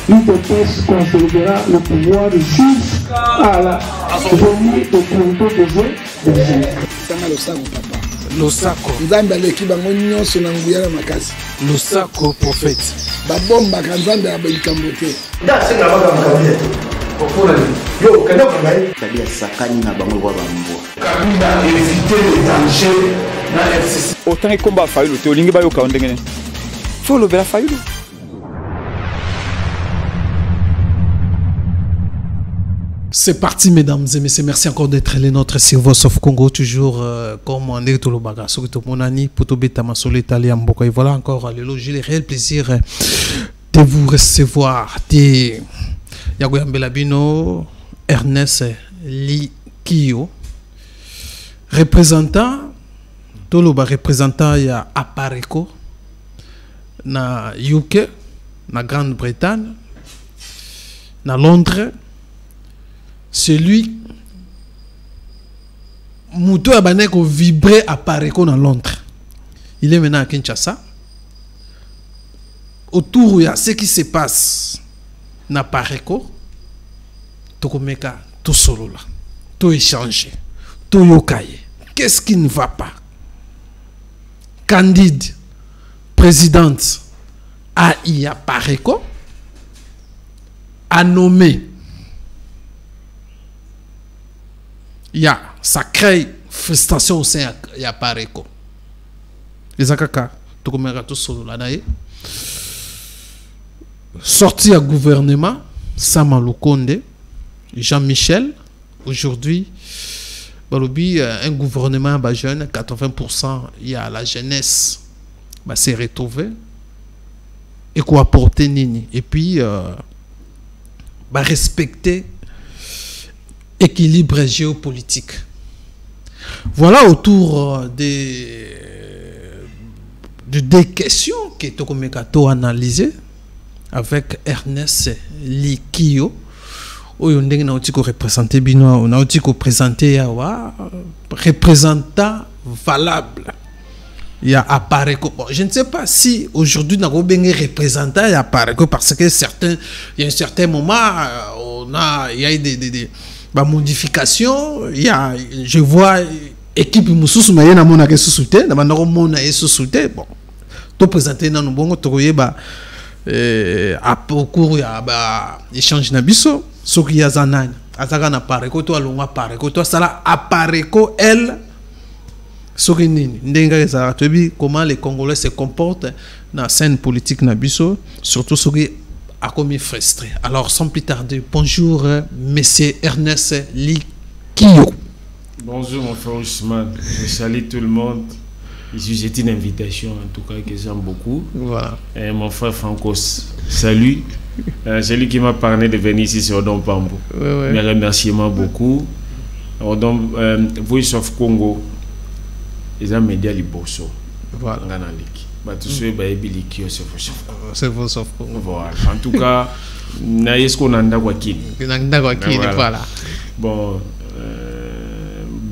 l'UDPS conservera le pouvoir jusqu'à la venue de Congo Losako. Nzambe aleki bango nyonso na nguya na makasi. Losako prophète. Babomba ka Nzambe abelikambo te. Da senga baka mukabie. Okona ni. Yo kana kangai. Tabia sakani na bango kwa bambo. Kabila éviter le danger na FCC. Autant que combat faillu te olingi ba yo ka ndengene. Faut le bela faillu. C'est parti, mesdames et messieurs. Merci encore d'être les nôtres sur Voice of Congo. Toujours comme on est tout le bagage. Surtout mon ami, Potobeta Masolo Italien Mboko. Et voilà encore j'ai le réel plaisir de vous recevoir. De Yagoyam Belabino, Ernest Likio, représentant, Toloba représentant ya Apareko, na UK, na Grande-Bretagne, na Londres. Celui Moutou Abaneko vibrait à Pareko dans Londres. Il est maintenant à Kinshasa. Autour, il y a ce qui se passe dans Pareko. Tokomeka, tout solo là. Tout échanger. Tout yokaye. Qu'est-ce qui ne va pas? Candide, présidente à Pareko, a nommé. Il y a ça crée frustration au sein de Pareko. Les akaka tout comme tout solo là naïe sorti à gouvernement Sama Lukonde Jean-Michel aujourd'hui balobi un gouvernement bah jeune 80% il y a la jeunesse bah s'est retrouvé et quoi apporter nini et puis bah respecter équilibre géopolitique. Voilà autour des questions que Tokomekato a analysées avec Ernest Likio. On a représenté Bino, on a présenté représentant valable. Il y a Apareko. Bon, je ne sais pas si aujourd'hui nous avons bien représentant à Apareko parce que il y a un certain moment il y a des modification, il y a, je vois équipe Moussous Mayena Mona qui sous-souté, na bandako Mona est sous-souté. Bon, tout présenté dans nos bons troyer au cours ya échange na biso, ce qui y a zanani, azaka na Pareko to alonga Pareko to sala Apareko elle, ce qui nini, ndenga za tobi comment les Congolais se comportent dans la scène politique na biso, surtout ce qui a commis frustré. Alors, sans plus tarder, bonjour, monsieur Ernest Likio. Bonjour, mon frère Ousmane. Je salue tout le monde. C'est une invitation, en tout cas, que j'aime beaucoup. Voilà. Et mon frère Francos, salut. C'est lui qui m'a parlé de venir ici sur Odon Pambo. Ouais. Mes remerciements beaucoup. Voice of Congo, ils ont médias Liboso. Voilà. C'est vos offres. Voilà. En tout cas, voilà. Bon,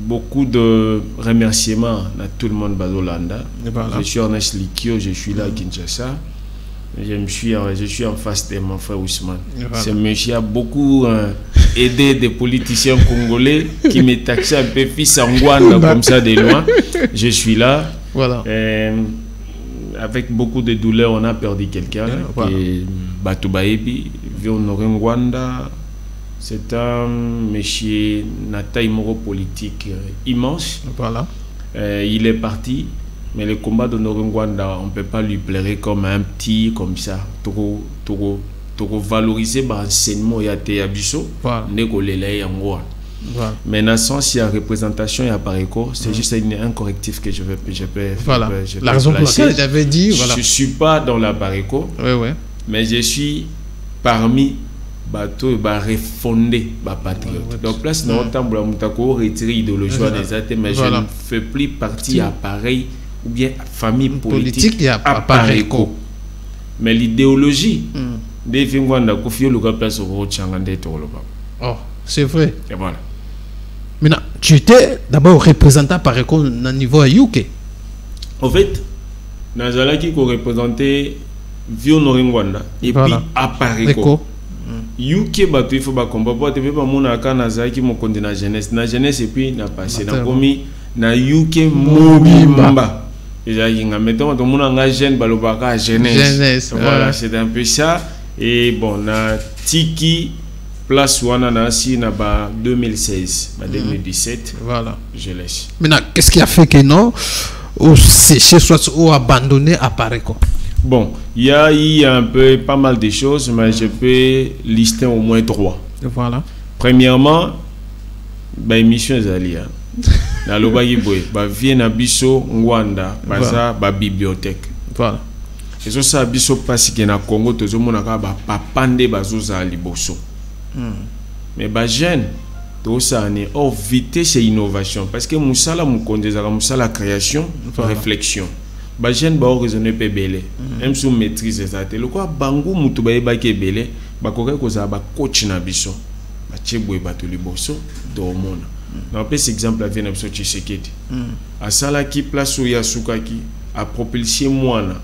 beaucoup de remerciements à tout le monde Bazolanda. Voilà. Je suis Ernest Likio, je suis là à Kinshasa. Je suis en face de mon frère Ousmane. Voilà. Ce monsieur a beaucoup aidé des politiciens congolais qui me taxaient un peu fils en Rwanda comme ça de loin. Je suis là. Voilà. Avec beaucoup de douleur, on a perdu quelqu'un. Voilà. Batubaebi, Honoré Rwanda, c'est un monsieur Nataï Moro politique immense. Voilà. Il est parti, mais le combat d'Honoré Rwanda, on ne peut pas lui plairer comme un petit, comme ça. Toko valoriser l'enseignement et à Abisso, voilà. Maintenant, sans il y a représentation et à Pareko, c'est juste un correctif que je peux voilà. La raison pour laquelle j'avais dit, voilà. Je ne suis pas dans la Pareko, mais je suis parmi bateaux refondés patriotes. Donc là, c'est autant pour retirer l'idéologie des athées, mais je ne fais plus partie à pareil ou bien famille politique à Pareko. Mais l'idéologie, oh, c'est vrai. Et voilà. Maintenant, tu étais d'abord représentant par au niveau UK. En fait, Nazala qui représentait vieux Noringwanda et puis Apareko. Yuke bato il faut ba combat pour te pas mon aka na zaki mon konde na jeunesse et puis na passé na komi na Yuke Mobimba et ya mettons to mon anga jeune balobaka jeunesse voilà c'est un peu ça et bon na Tiki place wana na si na ba 2016 ba 2017 voilà je laisse. Maintenant qu'est-ce qui a fait que non ou séché soit ou abandonné Apareko? Bon, il y a eu un peu pas mal de choses, mais je peux lister au moins 3. Voilà. Premièrement, bah émission Zalia. Na lobaki boy, bah vient na biso Rwanda, bah ba bibliothèque. Voilà. Et ça biso parce que na Congo tozo mona ka ba papande bazoza liboso. Mais bah jeune tout ça ne oh vitesse et innovation parce que musala mukondeza ka musala création, réflexion. Ba jeune ba raisonner pe belé même sous maîtrise ça te le quoi bangu mutu ba yeba ke belé ba koka ko za ba coach na biso ba chebwe ba to liboso do mona na pes exemple avec na biso Tshisekedi a sala ki place ya sukaki a propulser mwana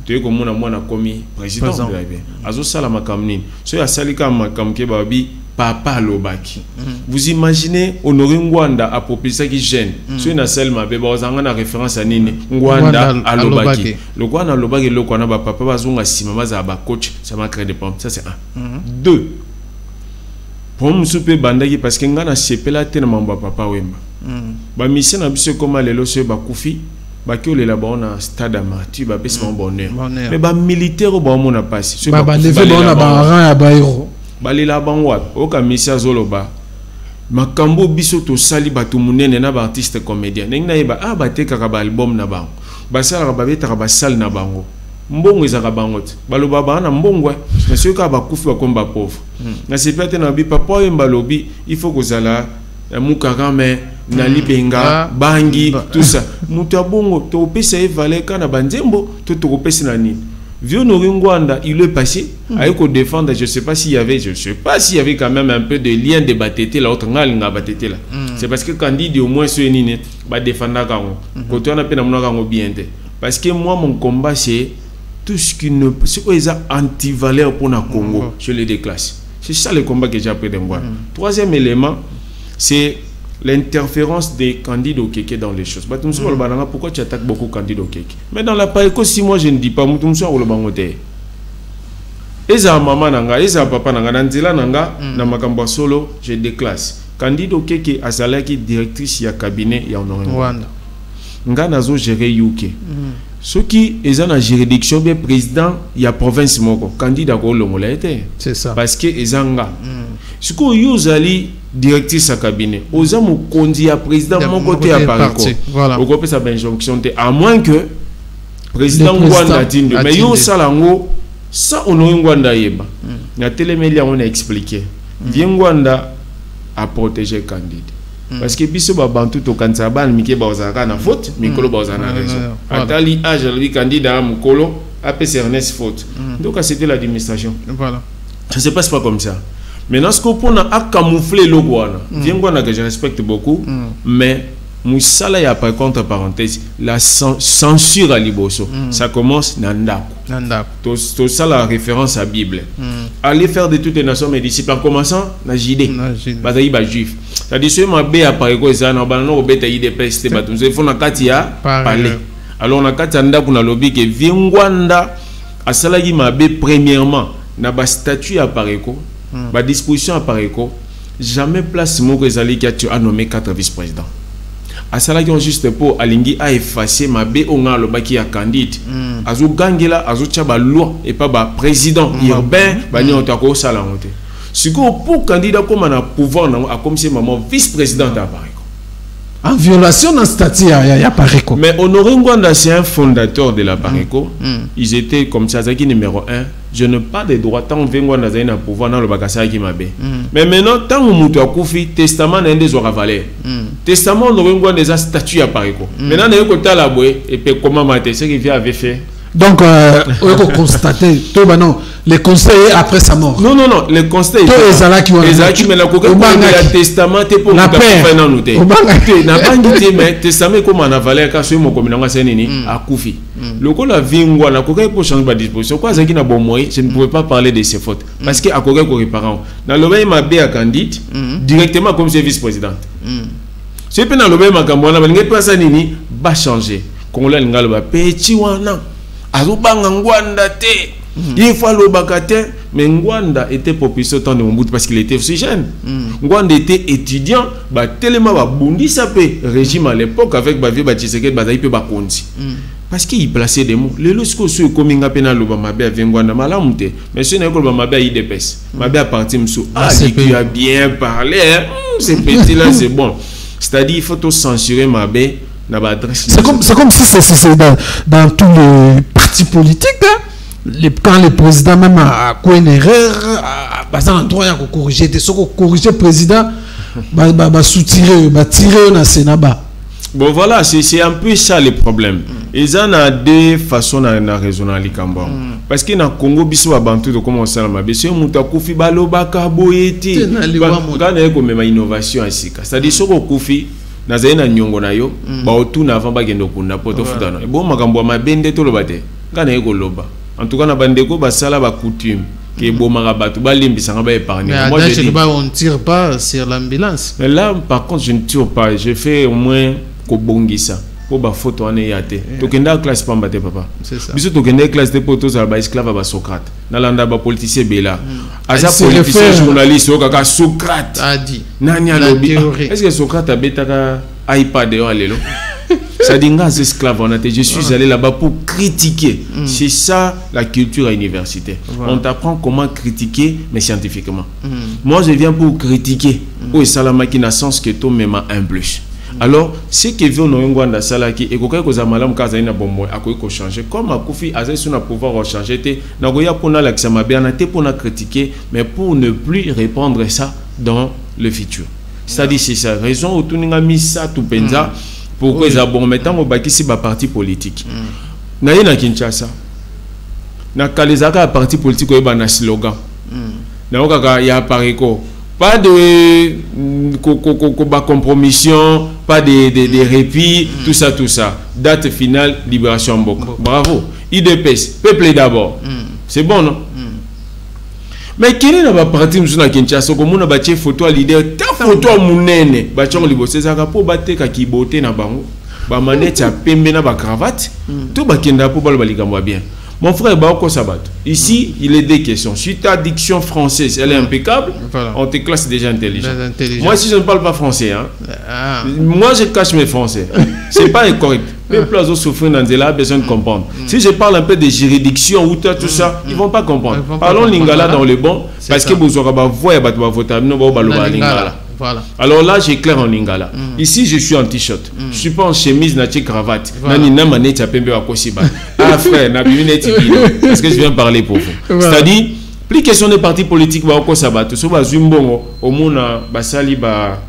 to ko mwana komi président de la bien azo sala makamni so ya salika makamke ba bi papa lobaki. Vous imaginez Honoré Ngwanda a propulsé qui jeune. Sur une seule ma bébé vous avez référence à Nini Ngwanda à lobaki. Le quoi na lobaki le quoi na ba papa bazonga sima baza ba coach ça m'a créé des problèmes. Ça c'est un. Deux. Pour me souper bandaki parce que ngana sepela tellement ba papa wemba. Ba mission na biso comme lelo so ba kufi ba ki ole la ba na stade Amati ba pesa mon bonheur. Mais ba militaire ba mon a passé. Ba lever ba na ba rang ya ba héros. Balila bangwa oka misia zoloba makambo biso to sali batu munene na ba artiste comédien nengna yeba bateka ka ba album na bango basala ba beta ka ba sal na bango mbongo ezaka bango baloba ba na mbongo mais ceux ka ba kufi ba komba pauvre na sepete na bi papa yemba lobi il faut que zala mukakame na libenga bangi tout ça muta bongo to pesa e valer kana banzembo to pesa na nini. Vieux Ngwanda, il est passé à défendre, je ne sais pas s'il y avait, quand même un peu de lien de Batete là, autre Batete là. C'est parce que Candide au moins ce nini va défendre quand on a peine à bien. Parce que moi mon combat c'est tout ce qui ne, c'est quoi les anti-valeurs pour le Congo, je les déclasse. C'est ça le combat que j'ai appris de moi. Troisième élément, c'est l'interférence des candidats au Kéké dans les choses. Pourquoi tu attaques beaucoup candidats au Kéké? Mais dans la Pareco, si moi je ne dis pas, Eza maman nanga, eza papa nanga, nanzela nanga, na makamba solo, je déclasse. Candidat au Kéké, azalaki directrice ya cabinet ya Honoré Ngwanda. Nga nazo gérer UK. Ce qui est dans la juridiction bien président ya province moko, candidat ko longola été. C'est ça. Parce que ezanga. Ce que yozali directrice à cabinet, aux hommes kondi ya président mon côté à Paris. Voilà. Au côté sa injonction à moins que président Ngwanda tinde, mais yo salango ça Honoré Ngwanda yeba. Na télémédia on a expliqué. Bien Ngwanda a protégé candidat. Parce que biso ba bantu to kansaban mike ba ozaka na faute mikolo ba ozana raison atali age lui candidat mukolo apes Ernest faute donc c'était l'administration voilà ça se passe pas comme ça maintenant ce qu'on a camoufler le guana bien guana que je respecte beaucoup mais musala ya par contre parenthèse la censure à liboso ça commence nandako tout ça la référence à Bible aller faire de toutes les nations mes disciples en commençant na JD bataille ba juif c'est-à-dire ce mabé à Pareco ça na banana obeta IDPS te batunze il faut na katia parler alors na katia ndako na lobby que Ngwanda asala yi mabé premièrement na ba statut à Pareco ba disposition à Pareco jamais place moko ezali ki a nommé 4 vice-présidents à cela qui ont juste pour alingi a effacé ma bé onga le baki a candide azu gangela azu tchaba loi et pas ba président urbain ba ni otako sala monter ce que pour candidat comme on a pouvoir a comme si maman vice-président à Pareco en violation d'un statut à Pareco. Mais Honoré Ngwanda c'est un fondateur de la Pareco. Ils étaient comme ça qui numéro 1. Je n'ai pas de droit tant que Ngwanda a un pouvoir dans le bagassa qui m'a bé. Mais maintenant tant que Moutou a koufi testament n'a des aura valé. Testament Honoré Ngwanda a statut à Pareco. Maintenant n'a eu que la bouée et puis comment mater ce qu'il avait fait. Donc, on peut constater, les conseils après sa mort. Non, les conseils. Mais la coca, le testament, c'est pour la paix. Mais testament, comme on a valé, car ce mot comme on a a Koufi. Le coup la vingwa na koka pour changer ma disposition. Quoi ça qui n'a bon moyen, je ne pouvais pas parler de ses fautes parce que à koka ko réparant. Dans le bail ma bé à candidate directement comme vice-présidente. C'est pas dans le bail ma kambona ba ngai pasa nini ba changer. Kongola ngalo ba petit wana. Azubanga ngwanda te. Il faut le bakate, mais Ngwanda était propulsé au temps de Mobutu parce qu'il était aussi jeune. Ngwanda était étudiant, bah tellement bah bondi sapé régime à l'époque avec Bavi Batiseke Bazaï pe Bakonzi. Parce qu'il plaçait des mots. Les lorsqu'on se comminga pena lo ba mabe avec Ngwanda malamute, mais ce n'est que le mabe IDPS. Mabe a parti msou. Ah, tu as bien parlé. C'est petit là, c'est bon. C'est-à-dire il faut tout censurer mabe. C'est comme si c'est dans tous les partis politiques. Hein? Quand le président même a quoi une erreur, à un endroit il corriger, c'est ce qu'on corriger le président, va soutirer, va tirer dans Sénat. Bon voilà, c'est un peu ça le problème. Ils en ont deux façons de raisonner les Cambodgiens. Parce que dans le Congo, ils ont bantu de commencer à faire. C'est un moutakofi baloba kaboyeti. Quand il y a une innovation ici, c'est-à-dire que le Kofi na zaina nyongo na yo, ba otuna avant ba gendo kuna poto futana. Bon makambo ma bende to lobate. Quand il y a loba. En tout cas, na bandeko ba sala ba coutume que bon marabatu ba limbisa ba épargner. Moi je dis on ne tire pas sur l'ambulance. Mais là par contre je ne tire pas, je fais au moins ko bongisa pour ba photo ane yate. To kenda classe pas mbate papa. C'est ça. Biso to kenda classe de poto za ba esclave ba Socrate. Na landa ba politicien bela. Aza politicien journaliste o kaka Socrate. A dit. Nani alobi. Est-ce que Socrate a betaka iPad yo alelo? Ça dit nga esclave on a je suis allé là-bas pour critiquer. C'est ça la culture à l'université. On t'apprend comment critiquer mais scientifiquement. Moi je viens pour critiquer. Oh et salama qui n'a sens que tout même un plus. Alors ce que veut no ngwanda salaki et koka ko za malamu kaza ina bombo akoyi ko changer comme akufi azai suna pouvoir changer te na goya pona la kisama bien na te pona critiquer mais pour ne plus répandre ça dans le futur. C'est-à-dire c'est ça raison otuninga misa tout penza. Pourquoi ils ont bon maintenant au baki si ba parti politique. Na yena Kinshasa. Na kalizaka parti politique ko ba na slogan. Na okaka ya pareko. Pas de compromission, pas de répit, tout ça. Date finale, libération Mboko. Bravo. IDPS, peuple d'abord. C'est bon, non? Mais quel est le parti de Kinshasa? Comme on a battu photo à l'idée, ta photo à Mounene, battu libo, c'est ça pour battre qui boté na bango. Ba manette à pembe na ba cravate, tout bakenda pour bal baligamba bien. Mon frère Baoko Sabat, ici il est des questions. Si ta diction française elle est impeccable, on te classe déjà intelligent. Moi si je ne parle pas français, hein, moi je cache mes français. C'est pas correct. Même plus aux souffrants dans là besoin de comprendre. Si je parle un peu de juridiction ou tout ça, ils vont pas comprendre. Parlons lingala dans le bon, parce que vous aurez pas voix et vous voter non ba baloba lingala. Voilà. Alors là, j'éclaire en lingala. Ici, je suis en t-shirt. Je suis pas en chemise, nachi cravate. Nani na manette à pembe à kosiba. Ah frère, na bineti bino. Parce que je viens parler pour vous. C'est-à-dire, plus question de partis politiques ba ko sabato, so ba zumbongo, au mona basali ba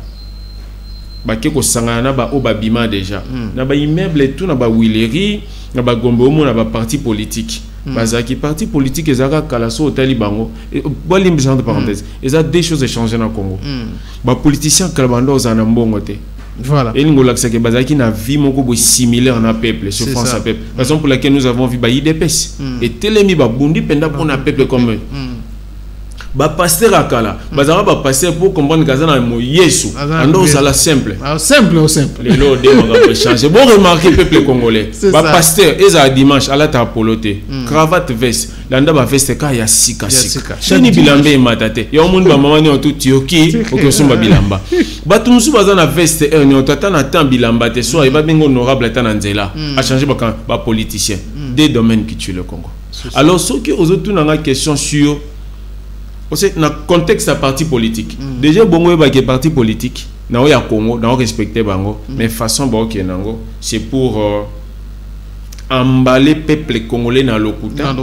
keko sangana ba o ba bima déjà. Na ba immeuble et tout na ba Willery, na ba gombe au mona ba parti politique. Bazaki parti politique ezaka kalaso hôtel bango et bolim besoin de parenthèse et ça des choses échangées dans Congo ba politicien kalbando za na mbongo te voilà et ngola que que bazaki na vie moko bo similaire na peuple souffrance à peuple raison pour laquelle nous avons vu ba IDPS et telemi ba bundi penda pour un peuple comme eux ba pasteur akala bazara ba pasteur pour comprendre kazana mo yesu ando ça la simple les lots de on va changer bon remarquer peuple congolais ba pasteur eza dimanche ala ta poloté cravate veste landa ba veste ka ya sika cheni bilambe matate ya monde ba mama ni on tout tioki okosumba bilamba batu musu bazana veste ni on tata na temps bilamba te so ba bengo honorable ta na nzela a changer ba politicien des domaines qui tuent le Congo. Alors ceux qui aux autres na question sur dans le contexte de parti politique, déjà bongo ba ke parti politique na o ya Congo na o respecter bango mais façon ba ke nango c'est pour emballer peuple congolais na lokuta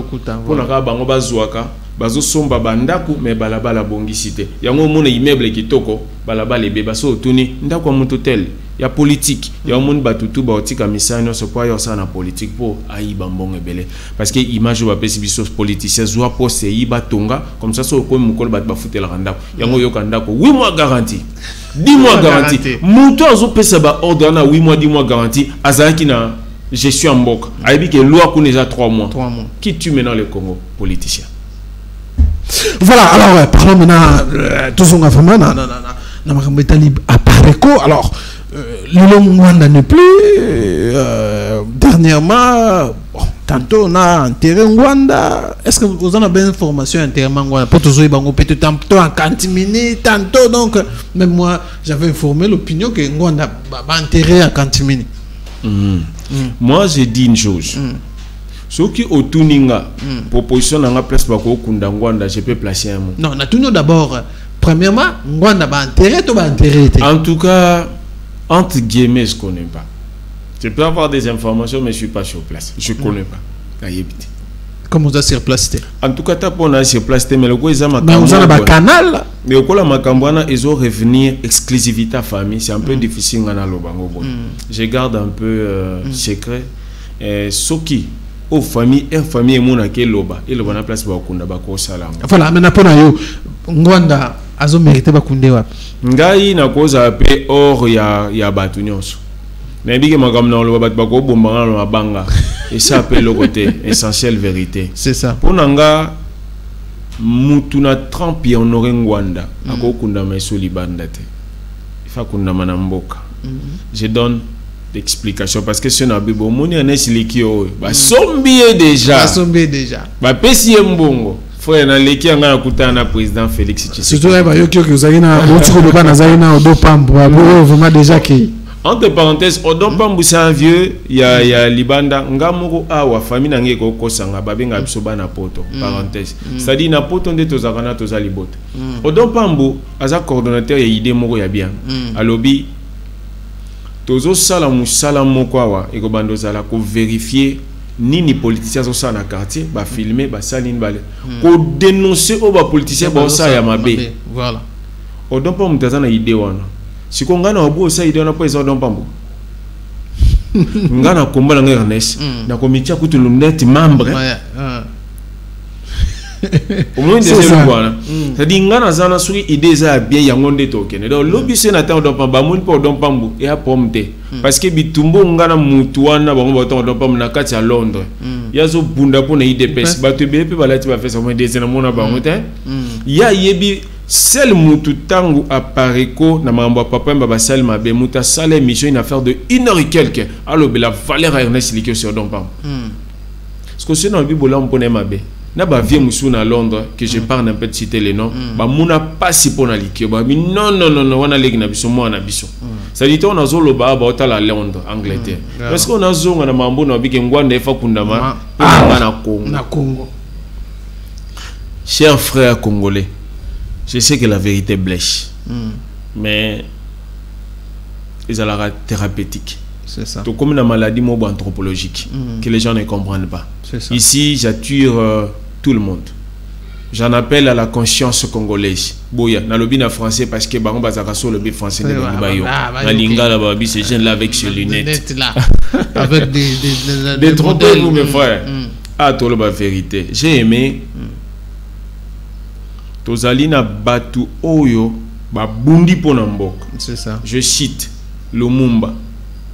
pour na bango bazwaka bazo somba bandaku mais balabala bongisité yango mona immeuble kitoko balabala beba so tuni ndako mutu tel ya politique ya monde batutu ba otika misano so kwa yo sana politique pour aiba mbongo ebele parce que image ba pesi biso politicien zo poste iba tonga comme ça so ko mukolo bat ba futela ndako yango yo kandako 8 mois garantie 10 mois garantie mutu azo pesa ba ordre na 8 mois 10 mois garantie azaki na je suis en Mboka. Aïbi que loi qu'on déjà 3 mois. Qui tue maintenant le Congo? Politicien. Voilà, alors parlons maintenant tout son vraiment à Pareco. Alors le Mwanda n'est plus dernièrement tantôt on a enterré Mwanda. Est-ce que vous en avez bien information enterrement Mwanda pour toujours bango peut-être tantôt en Kantimini tantôt donc même moi j'avais informé l'opinion que Mwanda va enterrer à Kantimini. Moi j'ai dit une chose. Ceux qui ont tout ninga proposition dans la place bako kunda Mwanda, je peux placer un mot. Non, on a tout d'abord. Premièrement, Mwanda va enterrer, tu vas enterrer. En tout cas, entre guillemets, je ne connais pas. Je peux avoir des informations, mais je ne suis pas sur place. Je ne connais pas. Comment vous êtes sur place? En tout cas, on a sur place, mais le vous avez un canal. Mais au Makambouana, ils ont revenir exclusivité à famille. C'est un peu difficile. Je garde un peu secret. Ce qui aux familles et famille mon ke loba et loba na place ba kunda ba ko sala. Voilà, mais na pona yo Mwanda azo mérité ba kunde wa. Ngai na koza pe or ya batu nyonso. Na bige magam na loba ba ko bomba na banga et ça appelle le côté essentiel vérité. C'est ça. Pour nanga mutuna trempe ya honoré Mwanda akokunda meso libanda te. Ifa kunda manamboka. Je donne d'explication parce que si on a bibo moni en esilikio ba sombié déjà ba pesi mbongo faut na leki anga kutana président Félix Tshisekedi surtout ba yo ki ozalina otiko do bana zalina odo pambo vraiment déjà qui entre parenthèses odo pambo c'est un vieux ya libanda ngamoko awa famille nange ko kosanga babenga biso bana poto parenthèse c'est-à-dire na poto nde tozakana tozalibota odo pambo aza coordonnateur ya idée moko ya bien alobi tozo sala musala moko awa eko bando zala ko vérifier nini politicien zo sa na quartier ba filmer ba saline bale ko dénoncer o ba politicien ba sa ya mabe voilà o don pa mutaza na idée wana siko ngana obo sa idée wana po eso don pambo ngana komba na Ernest na komitia kutu lunet membre au moins des élèves c'est-à-dire ngana zana suri idée za bien yango nde tokene donc lobi se na temps don pamba mun po don pambo et a pomte parce que bitumbo ngana mutu wana bango bato don pamba na kati ya Londres yazo bunda po na IDPS bato be pe balati ba fesa moins des na mona bango te ya yebi seul mutu tangu a Pareco na mambo papa mba basal mabe muta sale mission une affaire de 1 heure et quelques alors la valeur Ernest Likio sur don pamba parce que c'est dans bibola on pone mabe na ba vie musu na Londres que je parle un peu de citer les noms ba muna pas si pona likio ba mi non wana legi na biso mo na biso ça dit on a zolo ba otala Londres Angleterre parce qu'on a zonga na mambo na bike ngwanda efa kundama na Congo cher frère congolais je sais que la vérité blesse mais ils ont la thérapeutique. C'est ça. Tout comme une maladie anthropologique que les gens ne comprennent pas. Ici, j'attire tout le monde. J'en appelle à la conscience congolaise. Boya, na lobi na français parce que baron bazaka sur le français de bayo. Na lingala babi ces jeunes là avec ses lunettes là. Avec des trompeurs mes frères. Ah, tout le vérité. J'ai aimé Tozalina batu oyo ba bundi pona mboka. C'est ça. Je cite Lumumba.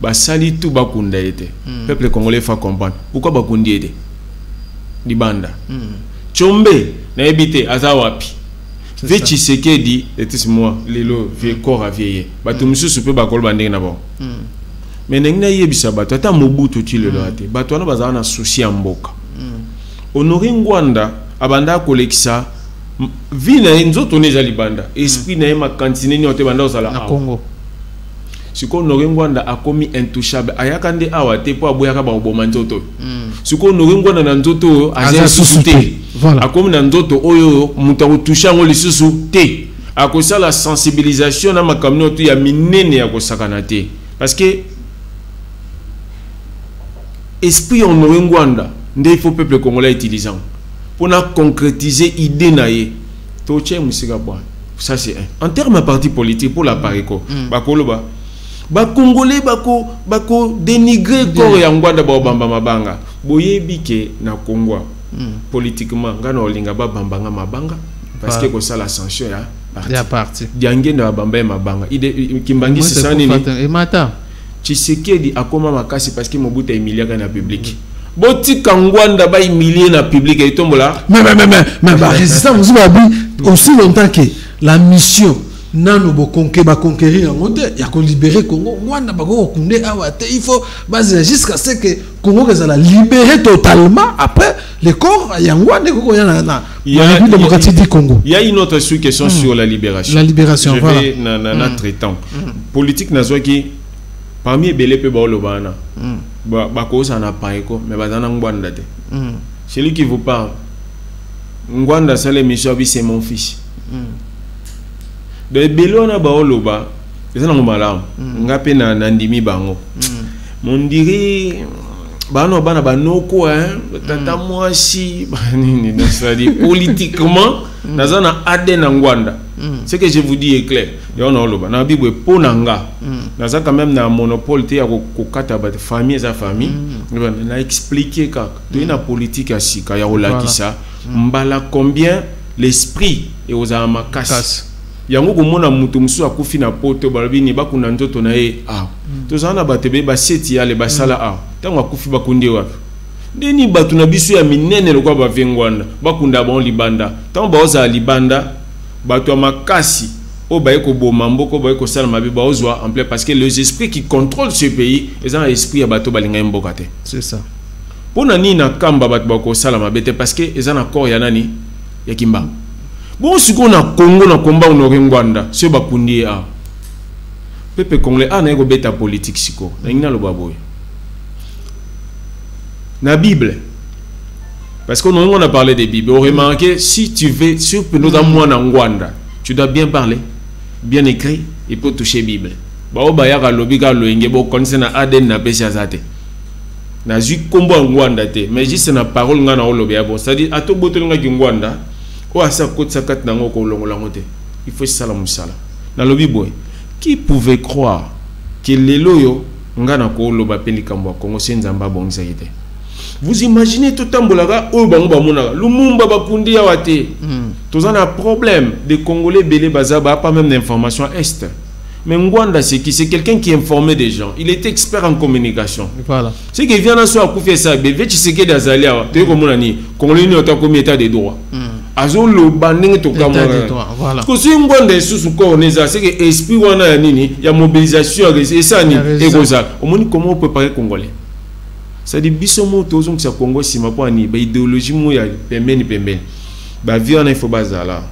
Basali tout bakunda ete. Peuple congolais fa comprendre. Pourquoi bakundi ete? Libanda. Chombe na ebité azawapi. Ve Tshisekedi etis moi lelo vie corps à vieillir. Batu mususu pe bakol bandenge na bon. Mais ndenge na yebisa batu ata Mobutu ti lelo ate. Batu wana bazana na souci ya mboka. Honoré Ngwanda abanda kolekisa vie na nzoto neja libanda. Esprit na ma kantine ni ote banda osala na Congo. Siko Honoré Ngwanda akomi intouchable ayakande awa te po aboyaka ba oboma nzoto. Siko Honoré Ngwanda na nzoto aza susute. Voilà. Akomi na nzoto oyo muta otoucha ngo lisusu te. Akosa la sensibilisation na makamno to ya minene ya kosakana te. Parce que esprit Honoré Ngwanda ndé faut peuple congolais utilisant pour na concrétiser idée naie. Toche musika bwa. Ça c'est un. En termes de parti politique pour la Pareco, bakoloba ba congolais bako dénigrer corps ya Ngwanda ba bamba mabanga. Boyebi ke na Congo politiquement ngana olinga ba bambanga mabanga parce que ko ça la sanction ya parti. Diangé na bamba mabanga. Ide kimbangi c'est ça nini? Et mata Tshisekedi a comment makasi parce que Mobutu a humilié dans le public. Boti Kangwanda ba humilié dans le public et tombola. Mais la résistance aussi longtemps que la mission nano bo conquérir il y a qu'on libérer Congo. Rwanda ba ko kunde awate il faut baser jusqu'à ce que Congo que ça la libérer totalement après les corps ya Rwanda ko ya na République démocratique du Congo. Il y a une autre question sur la libération. La libération je vais na traitant. Politique na qui parmi belé pe ba lobana. Ba ko ça na pas ko mais bazana Ngwanda te. Celui qui vous parle Ngwanda c'est l'émission c'est mon fils. De belona ba oloba eza na malamu ngape na ndimi bango mon diri bana banoko tata mwasi nini c'est-à-dire politiquement nazana ade na Ngwanda. Ce que je vous dis est clair yo na oloba na bibwe ponanga naza quand même na monopole te ya ko kata ba famille za famille na expliquer ka to ina politique ya sika ya olakisa mbala combien l'esprit et aux amakasi yango komona mutu musu akufi na poto balabini bakuna nzoto na ye tozana batebe ba seti ya le basala tango akufi bakundi wapi ndeni batu na biso ya minene lokwa ba vengwanda bakunda ba libanda tango baoza libanda batu makasi o ba eko boma mboko ba eko sala mabe baozwa en plein parce que les esprits qui contrôlent ce pays ils ont esprit ya bato balinga mboka te. C'est ça. Pona ni na kamba batu bako sala mabe te parce que ils ont accord ya nani ya kimba. Bon, si on a Congo, on a combat au Rwanda, c'est Bakundi a. Pepe Congolais a n'a beta politique siko. N'a le baboy. La Bible. Parce qu'on a parlé des Bibles. On remarque si tu veux, sur nous avons moins en Rwanda, tu dois bien parler, bien écrit et pour toucher Bible. Ba o bayaka lobika lo ingebo concerne Aden na Besiazate. Na zu combo en Rwanda te, mais juste na parole ngana o lobia bon, c'est-à-dire ato botolinga ki Rwanda. Il faut ça la musala. Dans le Bible, qui pouvait croire que les loyaux ngana ko loba peli kambwa Congo senzamba bonzaite. Vous imaginez tout tambolaga o bango mona lumumba bakundi ya wate. Tous on a problème des Congolais belé bazaba pas même d'information est. Mais Ngwanda c'est qui, c'est quelqu'un qui informait des gens. Il était expert en communication. Voilà. C'est qu'il vient à soi koufer ça, bébé tu sais que d'azalia, tu comme on a ni Congolais ni autant comme état de droit. Azolo banding to kamwa voilà ko si Ngwanda sous ko oneza c'est que esprit wana ya nini ya mobilisation et ça ni egoza omoni comment on peut parler congolais ça dit biso mo tozong sa Congo sima po ani ba idéologie mo ya pembeni ba vie na il faut bazala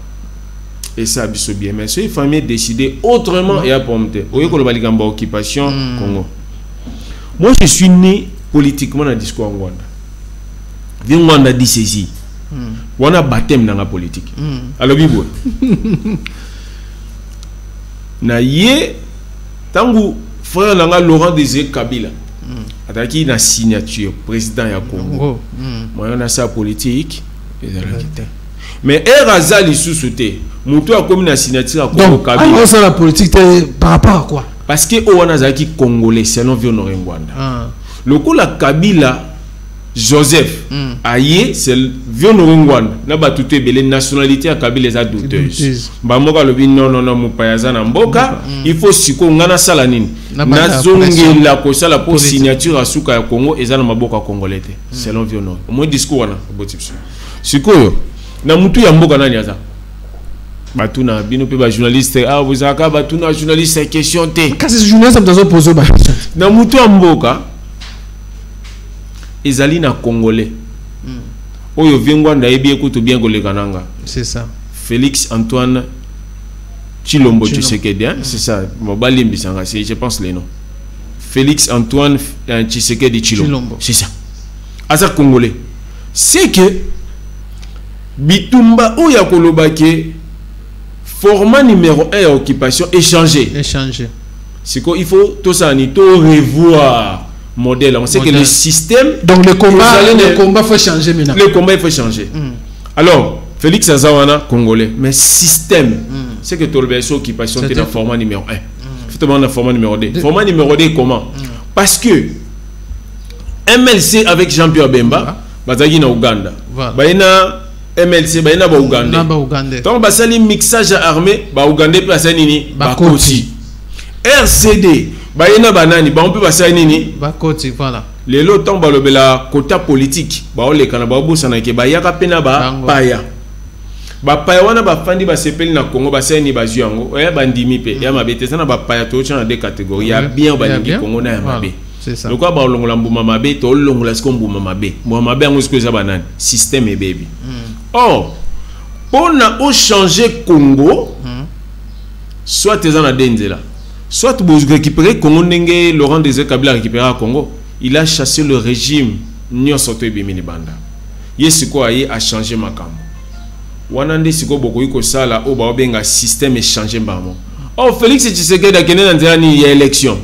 et ça biso bien mais ce famille décider autrement et à pomter oyo ko lo balikamba occupation Congo. Moi je suis né politiquement dans discours Ngwanda. Ngwanda dit ceci. On a baptême dans la politique. Alors, Bibo. Na yé, tangu frère Langa Laurent Désiré Kabila. Ataki na signature président ya Congo. Moi on a ça politique. Mais Erazali sous-souté. Moutou a comme une signature à Congo Kabila. Donc, ça la politique par rapport à quoi? Parce que on a zaki congolais, sinon vieux Ngwanda. Le coup la Kabila Joseph Aye c'est vieux Ngwanda na batute belé nationalité à Kabila les douteuse. Ba moka lobi non mupayaza na mboka il faut siko ngana sala nini na zonge la ko sala pour signature à suka ya Congo ezana maboka congolais te selon vieux non au moins discours wana botipso siko yo na mutu ya mboka nani aza batuna bino pe ba journaliste vous aka batuna journaliste question te kasi journaliste mtazo poser ba na mutu ya mboka ezali na congolais oyo Ngwanda ebi ekutu bien kolekananga c'est ça Félix Antoine Tshilombo Tshisekedi c'est ça mobali mbisanga c'est je pense les noms Félix Antoine Tshisekedi Tshilombo c'est ça asa congolais c'est que bitumba oya kolobake format numéro 1 occupation échanger c'est qu'il faut tout ça ni to revoir modèle. On sait que le système... Donc le combat faut changer maintenant. Le combat il faut changer. Alors, Félix Azawana, Congolais, mais système, c'est que tu as occupation dans le format numéro 1. Effectivement, dans le format numéro 2. Format numéro 2, comment? Parce que MLC avec Jean-Pierre Bemba, Bazagi na Ouganda. Baina MLC, Baina ba Ouganda. Donc, basali mixage armé, ba Ouganda place nini? Bakoti. RCD, bayena banani ba on peut passer nini ba koti voilà les lots tombent la quota politique ba ole kana ba bosana ke ba yaka pena ba paya ba paya wana ba fandi ba sepeli na Congo ba seni ba zuango ya bandimi pe ya mabete sana ba paya to na deux catégories ya bien ba lingi Congo na ya mabe c'est ça donc ba longola mbuma mabe to longola sko mbuma mabe yango sko za banani système et baby or pour na o changer Congo soit tes en denzela soit vous récupérer Congo ndenge Laurent Désiré Kabila récupérer Congo il a chassé le régime nyoso to bimini banda yesiko ayi a changé makambo wanande siko boko yiko sala o ba benga système échangé mbamo oh Félix Tshisekedi a gagné dans il y a élection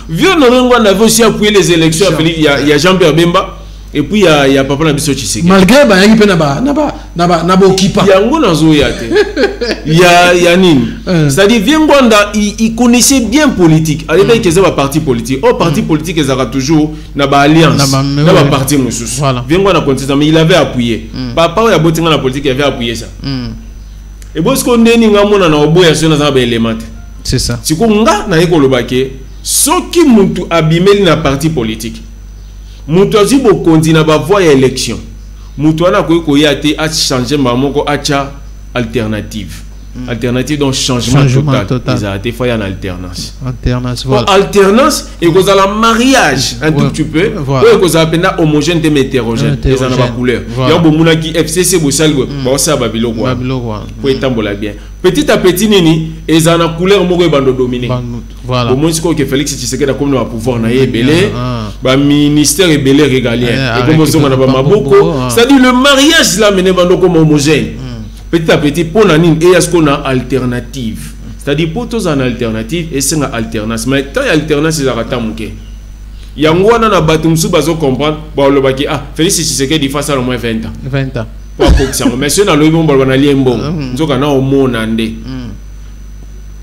vieux Norengo on avait aussi appuyé les élections il y a Jean-Pierre Bemba et puis il y a Papa Nabiso Tshisekedi malgré ba yaki pe na ba okipa yango nazo yate il y a nini c'est-à-dire Viengwanda il connaissait bien politique à l'époque qu'ils avaient parti politique au parti politique ils avaient toujours na ba alliance na ba parti mususu Viengwanda continue mais il avait appuyé papa ya botinga na politique il avait appuyé ça et bon ce qu'on ndeni ngamona na oboya sona za ba élément c'est ça siko nga na yeko lobake soki muntu abimeli na parti politique muntu azi bo continue ba voie ya élection muntu ana ko yate a changer mamoko acha alternative alternative donc changement total ils a été fait en alternance voilà alternance et cause à la mariage un tout petit peu et cause à peine homogène et hétérogène ils en a couleur il y a beaucoup qui FCC bosalgo ba ça babilo quoi pour étambola bien petit à petit nini ils en a couleur moko bando dominé voilà au moins ce que Félix Tshisekedi a comme le pouvoir na yebele ba ministère et belé régalien et comme on a ba maboko c'est-à-dire le mariage là mené bando comme homogène petit à petit pour nanine et est-ce qu'on a alternative c'est-à-dire pour tous en alternative et c'est une alternance mais tant alternance ils arrêtent muke yango wana na batumsu bazo comprendre ba lo baki ah Félix Tshisekedi face à au moins 20 ans pour ça mais c'est dans le bon bana liembo nzoka na omona nde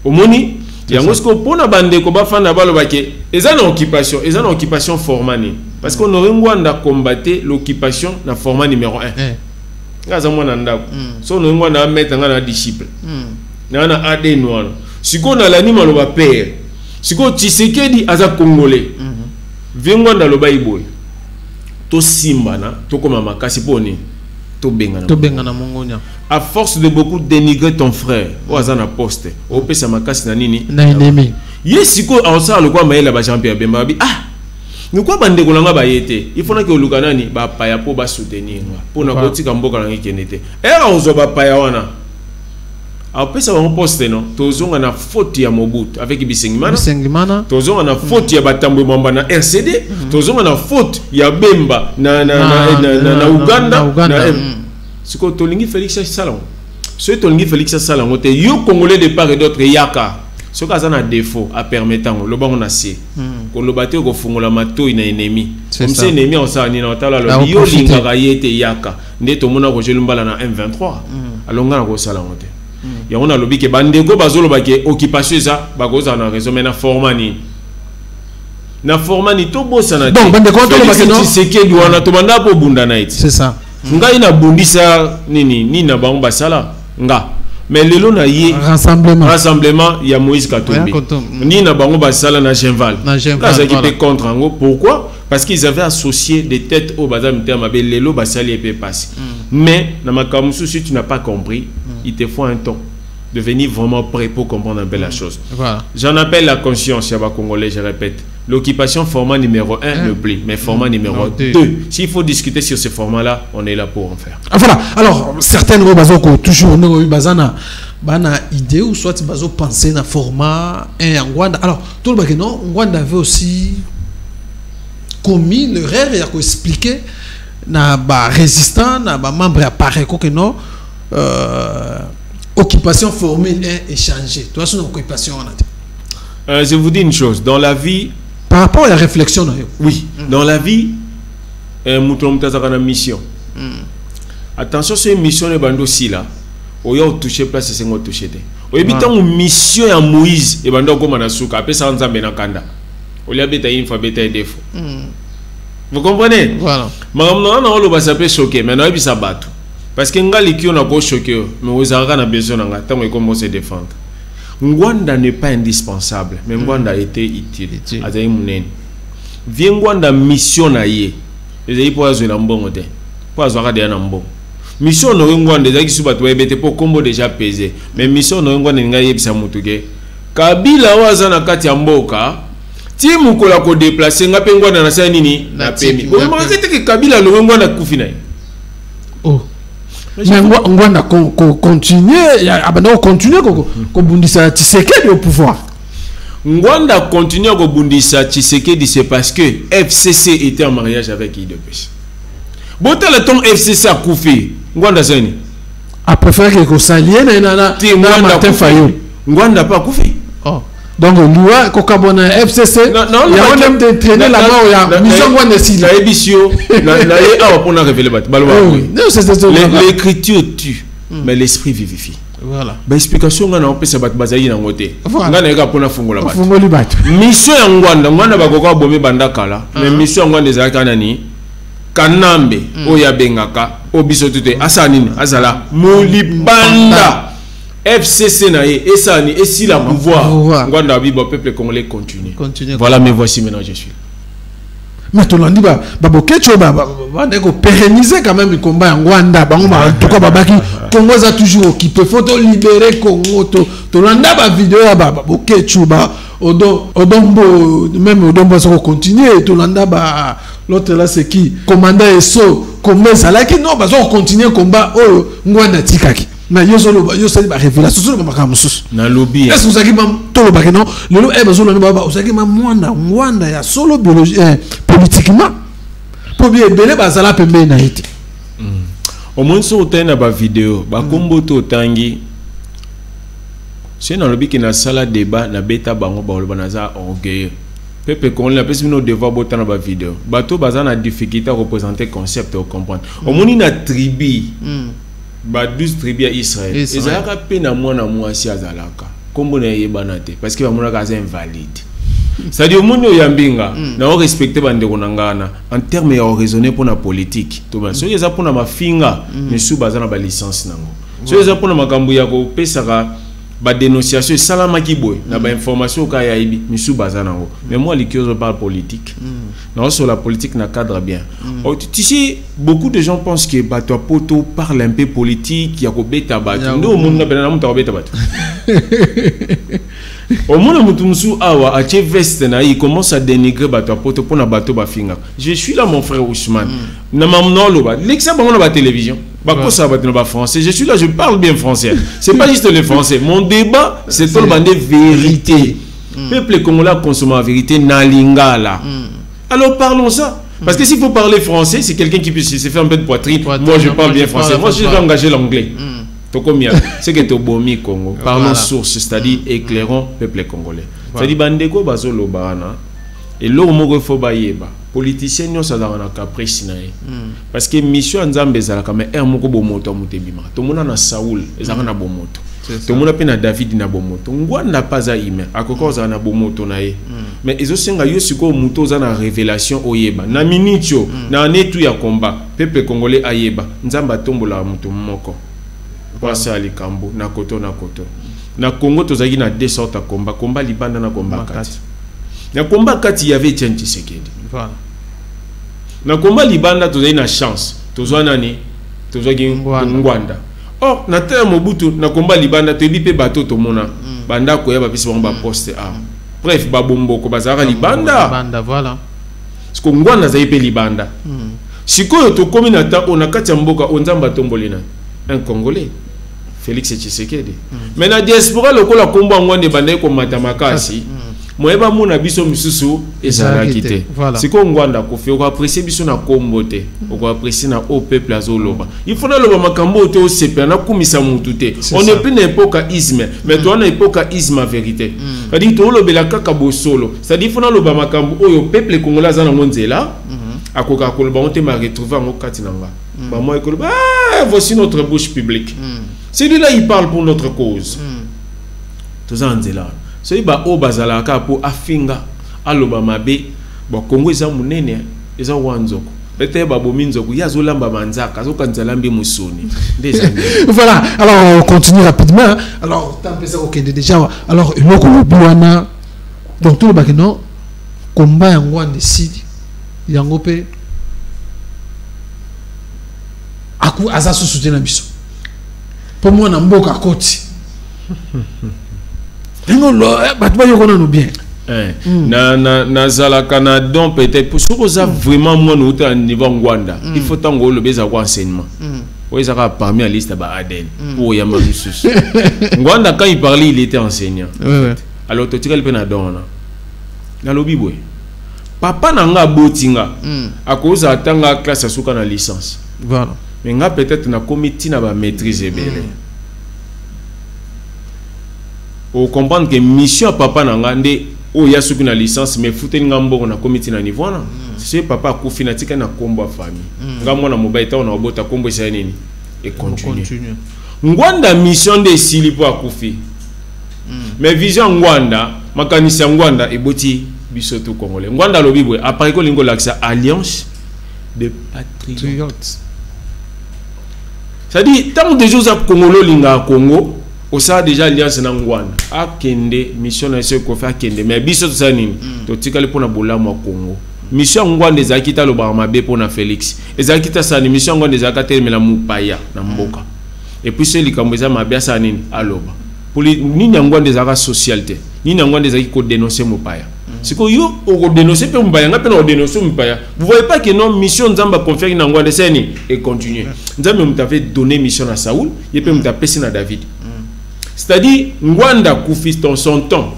omoni yango ce que pour na bande ko ba fanda ba lo baki eza na occupation formani parce qu'on aurait ngwanda combattre l'occupation na format numéro 1 ngaza mwana ndako so no ngwana mettre ngana disciple na ADN wana siko na lani maloba père siko Tshisekedi aza congolais vingwanda loba iboy to simbana to koma makasi poni to bengana mongonya à force de beaucoup dénigrer ton frère ou azana poste o pesa makasi na nini na ennemi yesiko awsa lo kwa maela ba Jean-Pierre Bemba bi ni kwa bande kolanga ba yete il faut na ke olukana ni ba paya po ba soutenir pour na kotika mboka na ngenete era ozo ba paya wana a pesa ba poste no tozonga na faute ya Mobutu avec Bisengimana tozonga na faute ya Batambo Mwamba na RCD tozonga na faute ya Bemba na Uganda na siko tolingi Félix Salon ce tolingi Félix Salon te yo congolais de part et d'autre yaka ce cas a un défaut à permettant le bon acier qu'on le batte au fungola mato ina ennemi comme c'est ennemi on s'en ina tala le yo linga yete yaka ndeto mona ko jelumbala na M23 alonga na ko sala ngote ya on a lobi ke bande ko bazolo ba ke occupation ça ba ko za na raison mais na formani to bossa na donc bande ko to ba ke no c'est que duana to banda po bunda na iti c'est ça nga ina bundisa nini na bango basala nga mais le long yi rassemblement ya Moïse Katumbi ni na bango basala na Genval là ça qui était contre en pourquoi parce qu'ils avaient associé des têtes au bazam terme avec lelo basali et peut passer mais na makamusu si tu n'as pas compris il te faut un temps de venir vraiment prêt pour comprendre un peu la chose voilà j'en appelle la conscience ya ba congolais je répète l'occupation format numéro 1 le pli mais format numéro 2 s'il faut discuter sur ce format là on est là pour en faire voilà alors certaines bazoko toujours no bazana bana idée ou soit bazo penser na format 1 en Rwanda alors tout le non Rwanda avait aussi commis l'erreur il a expliqué na ba résistant na ba membre appareil que non occupation formule 1 échangée toi son occupation on a je vous dis une chose dans la vie par rapport à la réflexion oui dans la vie mouton mutazaka na mission attention c'est une mission de bando si là oyo toucher place c'est ngo toucher te oyebita mu mission ya Moïse e bando ko manasuka apesa nzambe na kanda olia beta une fois beta défaut vous comprenez voilà makamno na olo basape choquer mais na yebisa bato parce que ngali ki on a ko choquer mais ozaka na besoin nga tango ko mo se défendre Ngwanda n'est pas indispensable, mais Ngwanda a été utile. Azaï Mounen. Viens Ngwanda mission na ye. Ezaï pour azo na mbongo te. Pour azo akade na mbongo. Mission no Ngwanda ezaki suba to ebete po kombo déjà pesé. Mais mission no Ngwanda nga yebisa mutuke. Kabila waza na kati ya mboka. Ti mukola ko déplacer nga pe Ngwanda na sa nini na pemi. O makete ke Kabila lo Ngwanda kufina. Oh. Mais Ngwanda continuer, abandon continuer ko bundisa Tshisekedi au pouvoir. Ngwanda continue à bundisa Tshisekedi, c'est parce que FCC était en mariage avec IDPS. Bon, le temps FCC a coupé. Ngwanda Zani a préféré que s'allier na Martin Fayulu. Ngwanda pas coupé. Oh. Donc lui kokabona FCC il y a même de traîner la mort ya mission Ngwanda si la ébisio na a pour na révéler bat. L'écriture tue mais l'esprit vivifie. Voilà. Ba explication ngana on peut se battre bazayi na ngote. Ngana eka pona fungola bat. Fungoli bat. Mission ya Ngwanda bakoka bomé banda kala mais mission Ngwanda ezaka nani kanambe oya bengaka obiso tute asanini azala molibanda FCC na ye esani esi la pouvoir Ngwanda bibo peuple congolais continue. Voilà, mais voici maintenant je suis. Mais tout le monde babokecho ndeko pérenniser quand même le combat en Rwanda bango ba en tout cas babaki Congo a toujours occupé faut libérer Congo to landa ba vidéo babokecho odombo même odombo ça continuer to landa ba l'autre là c'est qui commandant Eso comment ça là qui non ba ça continuer combat oh Rwanda tikaki na yo solo ba révélation solo ba kamusus na lobby est-ce que vous avez mam tolo ba non lelo e ba solo ba vous avez mam Rwanda ya solo biologie politiquement pour bien belé ba sala pembe na été au moins so tena ba vidéo ba kombo to tangi c'est dans le but qui na sala débat na beta bango ba banaza orgueil peuple qu'on la pesi no devoir botan na ba vidéo bato baza na difficulté à représenter concept au comprendre au moins na tribu ba 12 tribus à Israël ezalaka pe na mwana mwasi azalaka kombo na yebana te parce que ba mona ka invalide. C'est-à-dire au monde yambinga na o respecter bande konangana en termes ya raisonner pour la politique to ba so yeza pour na mafinga mais sous bazana ba licence nango so yeza pour na makambu ya ko pesaka ba dénonciation salama kiboy na ba information ka ya ibi mais sous bazana nango mais moi likiozo parle politique non sur la politique na cadre bien. Tu sais beaucoup de gens pensent que Bato Poto parle un peu politique ya ko beta bato ndo monde na bena muta ko beta bato. Au moment où Mutumsu Awa a veste na il commence à dénigrer Bato Poto pour na bato bafinga. Je suis là mon frère Ousmane. Na mamnolo ba l'exemple on a la télévision. Ba ko ça ba no ba français. Je suis là je parle bien français. C'est pas juste le français. Mon débat c'est tout le bande vérité. Peuple congolais consomme la vérité na lingala. Alors parlons ça. Parce que s'il faut parler français, c'est quelqu'un qui puisse se faire un peu de poitrine. Moi je parle bien français. Moi je vais engager l'anglais. C'est que tu bomi Congo. Parlons source, c'est-à-dire éclairons peuple congolais. C'est-à-dire bandeko bazolo bana et l'homme faut bayeba. Politiciens nous ça dans la caprice nae. Parce que mission nzambe zala comme un moko bomoto mutebima. Tout le monde na Saoul, ezaka na bomoto. Tout le monde pe na David na bomoto. Ngwana pas a ime. Akoko za na bomoto nae. Mais ezo senga yo siko muto za na révélation oyeba. Na minitio na netu ya combat. Peuple congolais ayeba. Nzamba tombola muto moko. Passe à Likambo, na koto. Na Congo, tu as na deux sortes de combats. Combat Libanda, na combat Kati. Na combat Kati, il y avait Tien Tshisekedi. Voilà. Na combat Libanda, tu as une chance. Tu as nani, tu as Ngwanda. Or, na terre Mobutu, na combat Libanda, tu as dit bateau to mona. Banda koya ba pisi ba poste a. Bref, ba bombo ko bazara Libanda. Libanda, voilà. Parce que Ngwanda za ipe Libanda. Sikoyo to komi na ta on a kati mboka onzamba tombolina. Un Congolais. Félix Tshisekedi. Mais na diaspora lokola kombo ngwande bande ko matamakasi. Moyeba mona biso misusu ezala kité. C'est ko ngwanda ko fe ko apprécier biso na kombo te. Ko apprécier na au peuple azoloba. Il faut na loba makambo te o sepe na kumisa mutu te. On n'est plus na époque isme, mais toi na époque isme vérité. C'est-à-dire to lobela kaka bosolo. C'est-à-dire il faut na loba makambo oyo peuple congolais za na ngonzela. Akoka ko loba on te ma retrouver en okati nanga. Maman ekoloba voici notre bouche publique. Celui-là, il parle pour notre cause. Tout ça, on là. Celui-là, au bazalaka pour afinga, aloba mabe, bon Congo ils ont munene, ils ont wanzoko. peut-être babominzo ku yazolamba manzaka zokanzalambi musoni. Voilà, alors on continue rapidement. Alors tant que ça OK déjà. Alors eloko lobiwana donc tout le bakino combat yango en décide yango pe aku aza soutien na biso. Pour moi na mboka koti. Non lo batwa yoko no bien. Na zala Canada peut-être pour ce que vraiment moi nous au niveau Rwanda il faut tango le beza kwa enseignement oui ça va parmi la liste ba Aden pour yama bisus Rwanda quand il parlait il était enseignant alors tu tira le penadona na lobi boy papa nanga botinga à cause atanga classe asuka na licence voilà mais nga peut-être na comité na ba maîtrise belé au comprendre que mission papa nanga ndé oh ya souki na licence mais fouten ngambo na comité na niveau na c'est papa ko finatika na kombo famille ngambo na mobile ta na obota kombo sa nini et continue Ngwanda mission de silipo akufi mais vision Ngwanda makanisa Ngwanda eboti bisoto congolais Ngwanda lobibwe après ko lingo laksa alliance de patriotes ça dit tant de choses à Congolo linga Congo au ça déjà alliance na Ngwanda akende mission na se ko fa kende mais biso to sanini to tikali pona bolamo Congo mission Ngwanda ezakita lo ba mabe pona Félix ezakita sa mission Ngwanda ezakata mela mupaya na mboka et puis c'est likambo za mabe sa nini aloba pour ni Ngwanda ezaka socialité ni Ngwanda ezaki ko dénoncer mupaya c'est que yo o dénoncer pe mupaya nga pe na dénoncer mupaya vous voyez pas que non mission nzamba confier na Ngwanda c'est ni et continuer nzamba mutave donner mission à Saoul et pe mutape na David. C'est-à-dire, Ngwanda koufi son temps,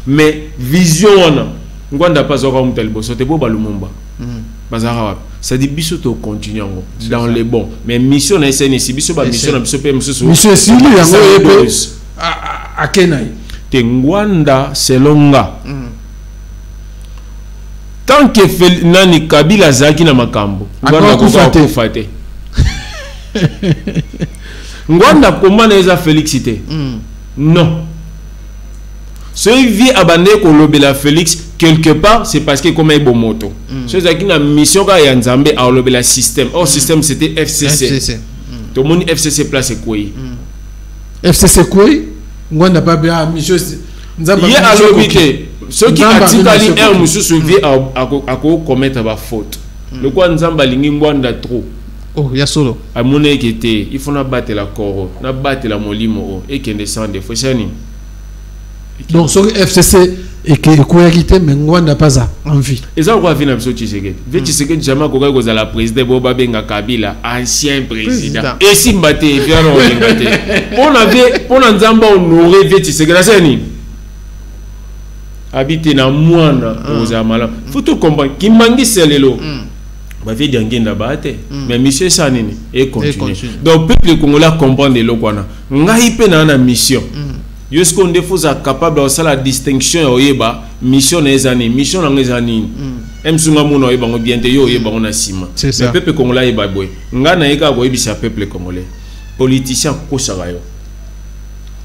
mais vision, Ngwanda pas encore un tel boss, c'était beau balumumba. C'est-à-dire, biso continue dans les bons. Mais mission na SNC, biso ba mission na biso pe mususu. Monsieur Sili yango a Kenai. Te Ngwanda selonga. Tant que nani Kabila zaki na makambo, Ngwanda ko fate. Ngwanda comment les a félicité non ce vie abandonné ko lobela Félix quelque part c'est parce que comme bon moto ceux qui na mission ka ya Nzambe a lobela système au système c'était FCC tout le monde FCC place quoi FCC quoi Ngwanda pas bien mission Nzambe il y a lobité ceux qui atikali un monsieur se vie à commettre ba faute le quoi Nzamba lingi Ngwanda trop. Oh, ya solo. A monnaie qui était, il faut na battre la coro, na battre la molimo et qui descend des fossani. Donc sur FCC et que quoi quitter mais Ngwanda pas ça envie. Et ça on va venir absolument Tshisekedi. Ve Tshisekedi jamais koka ko za la président Boba Benga Kabila, ancien président. Et si mbaté vient on mbaté. On avait pour Nzamba honorer Ve Tshisekedi ça ni. Habiter na mwana aux amala. Faut tout comprendre qui mangi selelo. Bah fait d'angenda baate mais monsieur sanini et continue donc peuple congolais comprendre le kwana ngai pe na mission yosko ndefo za capable de la distinction oyeba mission na ezani mission na ezani emsunga muno oyeba ngo bien te yo oyeba ngo na sima mais peuple congolais yeba boy nga na eka ko yebisa peuple congolais politicien ko sagayo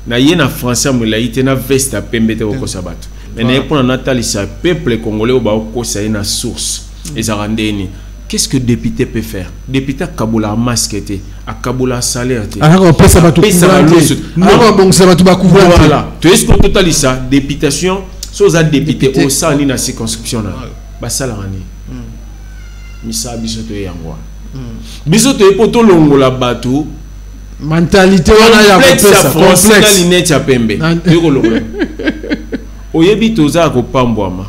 na yena français mulaite na veste pembe te ko sabato mais na pour natalisa peuple congolais ba ko sa na source ezarandeni. Qu'est-ce que député peut faire? Député Kaboula masque à Kaboula salaire. Alors on peut ça va tout couvrir. Voilà. Tu es pour total ça députation sans député au sein de la circonscription là. Bah ça la rani. Misa bisoto yangwa. Bisoto pour tout longo la bateau. Mentalité on a ya complexe. L'inet ya pembe. Oyebi toza ko pambwama.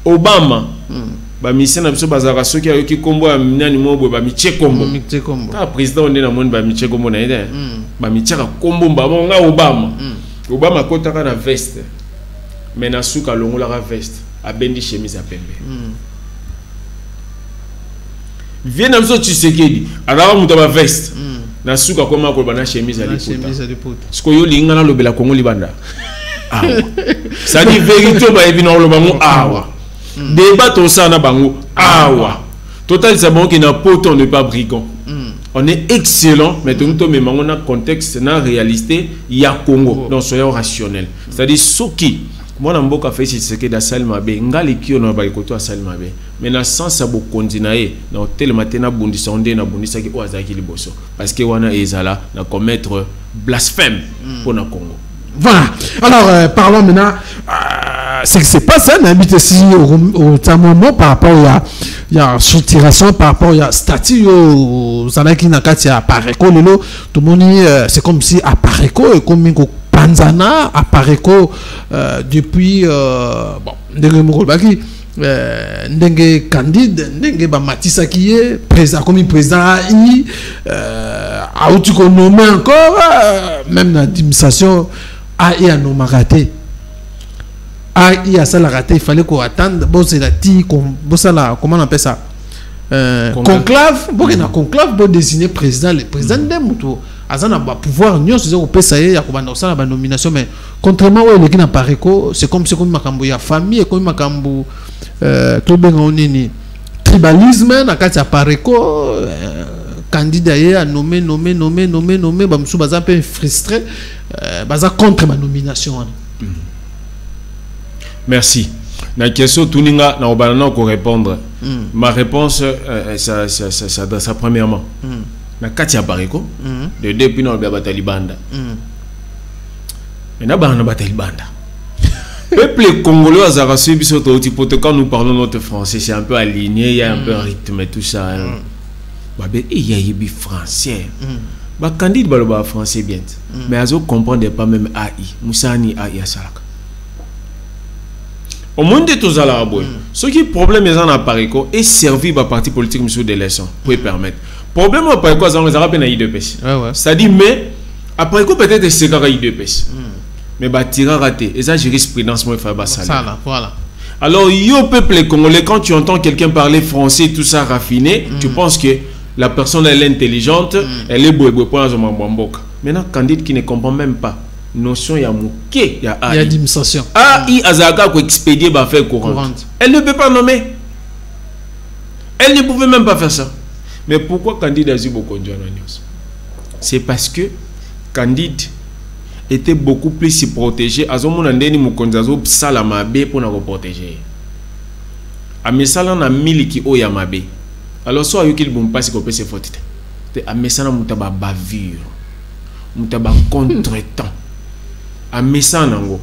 Obama. Ba mission na biso bazaka soki ayoki kombo ya nani mobo ba miche kombo ka président on na monde ba miche kombo na ide ba miche ka kombo ba nga Obama kotaka na veste mais na suka longola ka veste abendi chemise à pembe vient na biso Tshisekedi ala muta ba veste na suka koma ko ba na chemise à l'époque sko yo linga na lobela Kongo libanda ça dit vérité ba ebina lobango awa débat au sein na bango awa total c'est bon qui n'a pas autant de pas brigand on est excellent mais tout le monde a contexte na réalité il y a Congo donc soyons rationnel c'est-à-dire ceux qui moi na mboka fait c'est da salma be ngali ki on ba ikoto a salma be mais na sens abo continuer na hotel matena bundi sonde na bundi saki o azaki liboso parce que wana ezala na commettre blasphème pour na Congo. Voilà. Alors parlons maintenant ce qui se passe on habite ici au moment par rapport il y a soutiration par rapport il y a statut au zanaki na kati ya Pareko lelo tout le monde c'est comme si à Pareko et comme Panzana à Pareko depuis bon ndenge mkolbaki ndenge Candide ndenge ba Matissa qui est président comme président a outu ko nommé encore même dans l'administration et à nommé raté il a ça la raté il fallait qu'on attende bon c'est la ti bon ça là comment on appelle ça conclave bon na conclave pour désigner président le président de muto azana ba pouvoir nyo c'est au pesa ya ko banda ça la nomination mais contrairement au le qui na Pareko c'est comme makambo ya famille comme makambo to benga onini tribalisme na kati ya Pareko candidat a nommé ba msu baza peu frustré baza contre ma nomination. Merci. La question tuninga na obanana ko répondre. Ma réponse ça s'adresse premièrement. Na kati ya Pareko de depuis na ba Talibanda. Mais na ba na Talibanda. Peuple congolais a reçu biso to quand nous parlons notre français c'est un peu aligné, il y a un peu un rythme et tout ça. Babé il y a yebi français. Ba candidat ba français bien. Mais azo comprendre pas même AI. Musani AI salaka. Au monde de tous à la boy. Ce qui problème est en Pareko est servi par parti politique monsieur de l'élection pour permettre. Problème à Pareko ça on les a rappelé na IDPS. C'est-à-dire mais après quoi peut-être c'est quand IDPS. Mais bah tira raté et ça jurisprudence moi faire ça là voilà. Alors yo peuple congolais quand tu entends quelqu'un parler français tout ça raffiné tu penses que la personne elle est intelligente elle est boue pour la mboka. Maintenant Candide qui ne comprend même pas notion ya mouké ya AI. Il y a dimension. AI azaka ko expédier ba faire courante. Elle ne peut pas nommer. Elle ne pouvait même pas faire ça. Mais pourquoi Candide a eu beaucoup de news? C'est parce que Candide était beaucoup plus protégé. Azomona ndeni mukonzazo sala mabe pour na protéger. A mesala na miliki o ya mabe. Alors soit yokil bum passe ko pese fotite. Te a mesala mutaba bavure. Mutaba contretemps. A mesala nango.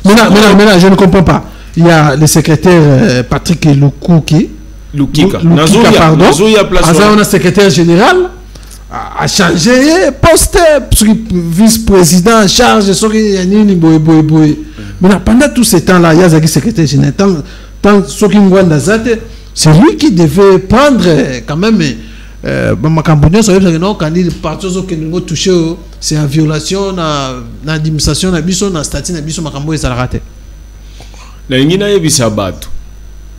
Maintenant je ne comprends pas. Il y a le secrétaire Patrick Lukika. Pardon. On a secrétaire général a changé poste vice-président charge mais pendant tout ce temps là il y a un secrétaire général tant c'est lui qui devait prendre quand même c'est en violation na administration na biso na statut na biso makambo ezalaka.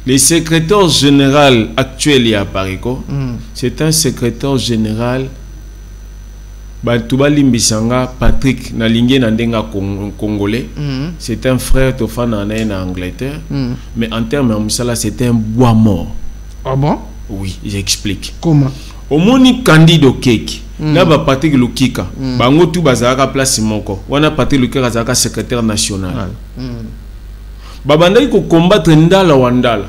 Le secrétaire général actuel à Pareko, c'est un secrétaire général Batuba Limbisanga Patrick Nalingue Nandenga congolais. C'est un frère Tofan en Angleterre. Mais en termes de Moussala, c'est un bois mort. Ah bon? Oui, j'explique. Comment? Au moni candidat au cake. Là, Patrick Lukika. Bango tout bazaka place Simoko. Wana Patrick Lukika bazaka secrétaire national. Babandaki ko combattre Ndala Wandala.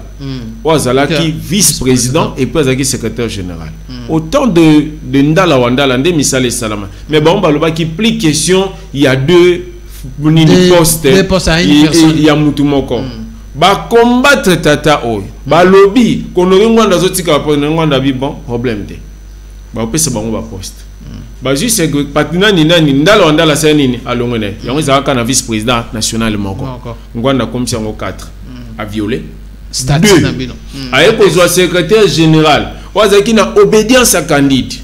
Wazalaki vice-président et puis Azaki secrétaire général. Autant de Ndala Wandala, Ndé Misale Salama. Mais bon, qui plie question, il y a deux postes. Il y a Moutoumoko. Ba combattre Tata Oy. Ba lobby. Konoringo Ngwanda Zotika Ngwanda bi bon problème de. Ba opé c'est bon ba poste. Bah juste que patina nina ndala wandala c'est nini alongone yango ezaka na vice président national moko ngwanda commission 4 a violé statut na bino aye ko zo secrétaire général wazaki na obédience à Candide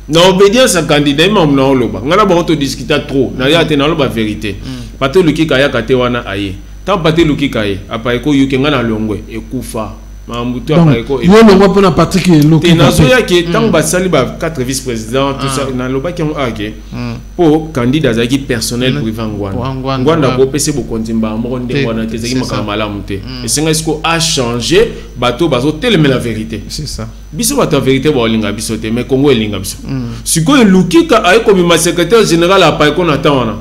na obédience à Candide même na oloba ngana ba to discuter trop na ya te na oloba vérité pato luki kaya kate wana aye tant pato luki kaye après ko yuke ngana longwe ekufa Mambuto Pareko et on a Patrick Lukika. Et nazoya qui tant basali ba 4 vice-présidents tout ça na loba qui ont aké pour candidat zaki personnel privé Ngwanda. Ngwanda ko pese bo kontimba moronde wana te zaki makamala mute. Et c'est est-ce qu'on a changé bateau bazo tellement la vérité. C'est ça. Biso bato vérité bo linga biso te mais Congo linga biso. Siko Lukika ay comme ma secrétaire général a Pareko na tawana.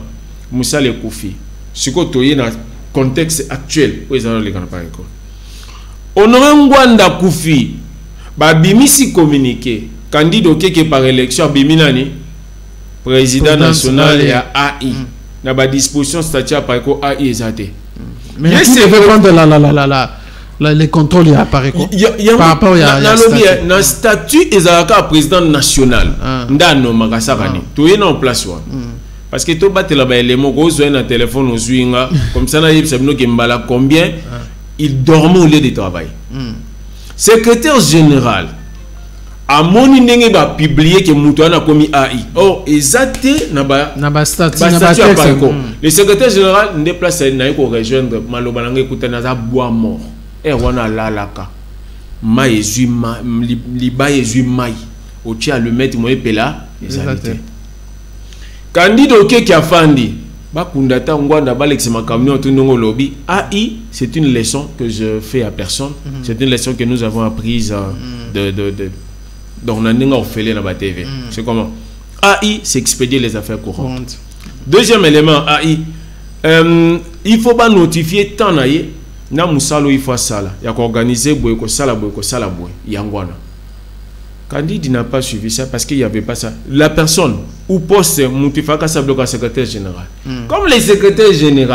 Moussa le Koufi. Ce que tu dans le contexte actuel, où ils ont les grands pareco. Honoré Ngwanda Koufi, bimisi communiqué, candidat qui par élection, biminani, président national et AI. Na ba disposition statut pareco AI exaté. Mais qui devait prendre les contrôles à pareco par rapport à na statut ezalaka président national. Ndano makasakani. Tu es en place wa. Parce que tu battes là-bas les mots gros un téléphone aux uinga comme ça na yebsabino kembala combien il dormait au lieu de travail. Secrétaire général a moni ndenge ba publier que mutuana komi AI. Oh ezate na ba statut pareco. Le secrétaire général ne déplace na ko rejoindre maloba nanga ekutana za bois mort. Et wana lalaka. Ma ezui ma liba ezui mai. O tia le mettre moye pela ezate. Candidat qui a fandi, bakundata ngwanda balex makamno tunongo lobby. AI, c'est une leçon que je fais à personne. C'est une leçon que nous avons apprise dans Nandinga Orphelin à TV. C'est comment? AI, c'est expédier les affaires courantes. Deuxième élément, AI, il faut pas notifier tant naïe. Na musalo il faut ça là. Il y a organiser boyko sala boy. Yangwana. Candidat n'a pas suivi ça parce qu'il n'y avait pas ça. La personne ou poste Moutifaka Sabloka secrétaire général. Comme les secrétaires généraux,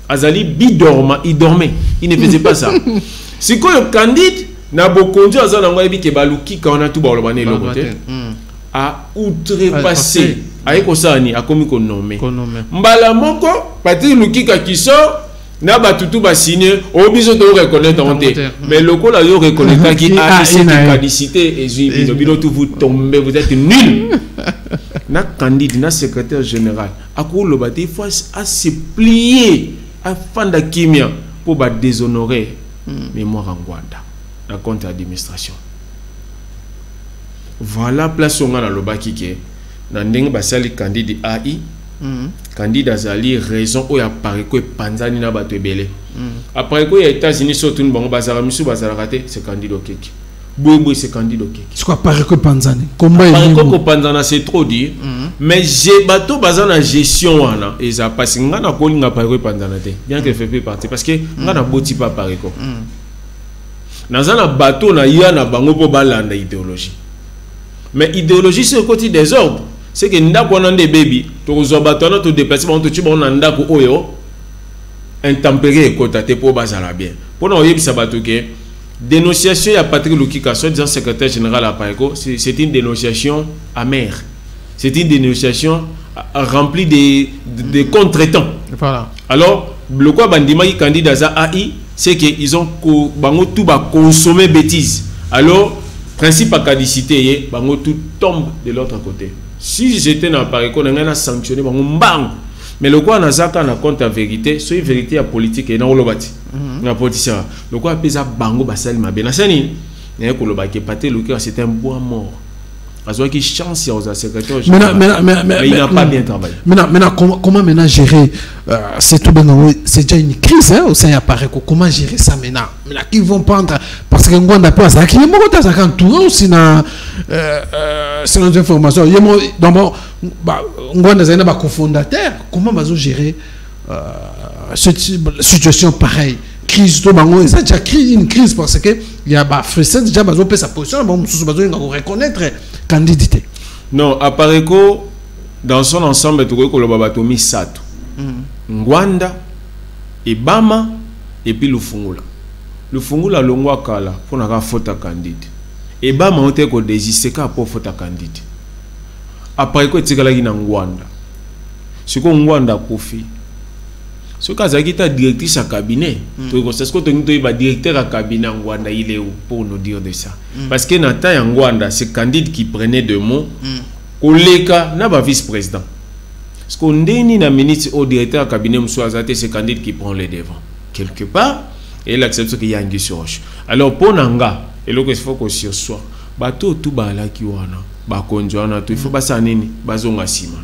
Azali bidorma, il dormait. Il ne faisait pas ça. C'est quoi le candidat n'a pas conduit à Zanangwabi Kebaluki quand on a tout balobane le côté a outrepassé. Aïe Kosani a commis qu'on nommé. Mbala moko, Patrick Lukika qui sort. Na batutu ba signé au biso de reconnaître en té mais le col a yo reconnaître qui a cette caducité et bino tout vous tombez vous êtes nul. Na candidat na secrétaire général a ko lo bati faut à se plier afin de kimia pour ba déshonorer mémoire en Rwanda na compte administration. Voilà place on a lo baki ke na ndenge ba sali candidat AI. Candidat Zali raison où il apparaît que Panzani na bato ebele. Après que les États-Unis surtout une banque bazara misu bazara raté c'est candidat keki. Boy c'est candidat keki. C'est quoi apparaît que Panzani? Combat apparaît que Panzana c'est trop dire. Mais j'ai bateau bazana gestion wana et ça passe ngana ko linga apparaît que Panzana te. Bien que fait partie parce que ngana boti pas apparaît ko. Nazana bateau na ya na bango po balanda idéologie. Mais idéologie c'est le côté des ordres. C'est que nous avons des bébés, nous avons des déplacements, nous avons des intempérés pour bien. Pour nous, dénonciation à Patrick Lukika, soit secrétaire général à Païko, c'est une dénonciation amère. C'est une dénonciation remplie de contretemps. Voilà. Alors, le quoi bandima qui candidat à AI, c'est qu'ils ont tout consommé bêtises. Alors, principe à caducité, tout tombe de l'autre côté. Si j'étais dans Paris, on a sanctionné, mais le quoi on a na compte la vérité, c'est une vérité à politique et non le bâti. La politicien. Le quoi pesa bango basali ma benasani. Et que le baké paté le cœur c'est un bois mort. Parce qu'il chance aux secrétaires. Mais il n'a pas bien travaillé. Maintenant comment maintenant gérer c'est tout bien c'est déjà une crise hein, au sein à Paris. Comment gérer ça maintenant? Maintenant qui vont prendre parce que on a pas ça qui est mort ça quand tout aussi na c'est nos informations. Donc on a des cofondateurs. Comment va gérer cette situation pareille? Crise tout bango ça déjà créé une crise parce que il y a Fresset déjà besoin de sa position bon besoin de reconnaître candidaté. Non, à Pareco dans son ensemble tout ko lo babatomi sato. Ngwanda Ebama et puis Lufungula. Lufungula longwa kala pour na faute candidat. Ebama on te ko désister ka pour faute candidat. À Pareco tikala ki na Ngwanda. Siko Ngwanda kofi. Ce cas là, il directrice à cabinet. C'est ce que tu as directeur à cabinet en Rwanda, il est où pour nous dire de ça? Parce que Nathan en Rwanda, c'est candidat qui prenait deux mots. Koleka n'a pas vice-président. Parce qu'on dénie na ministre au directeur à cabinet, c'est candidat qui prend les devants. Quelque part, et il accepte qu'il y a un sur roche. Alors pour Nanga, et là il faut qu'on s'y soit. Bateau tout bala qui wana, bakonjoana tout. Il faut pas ça nini, bazonga sima.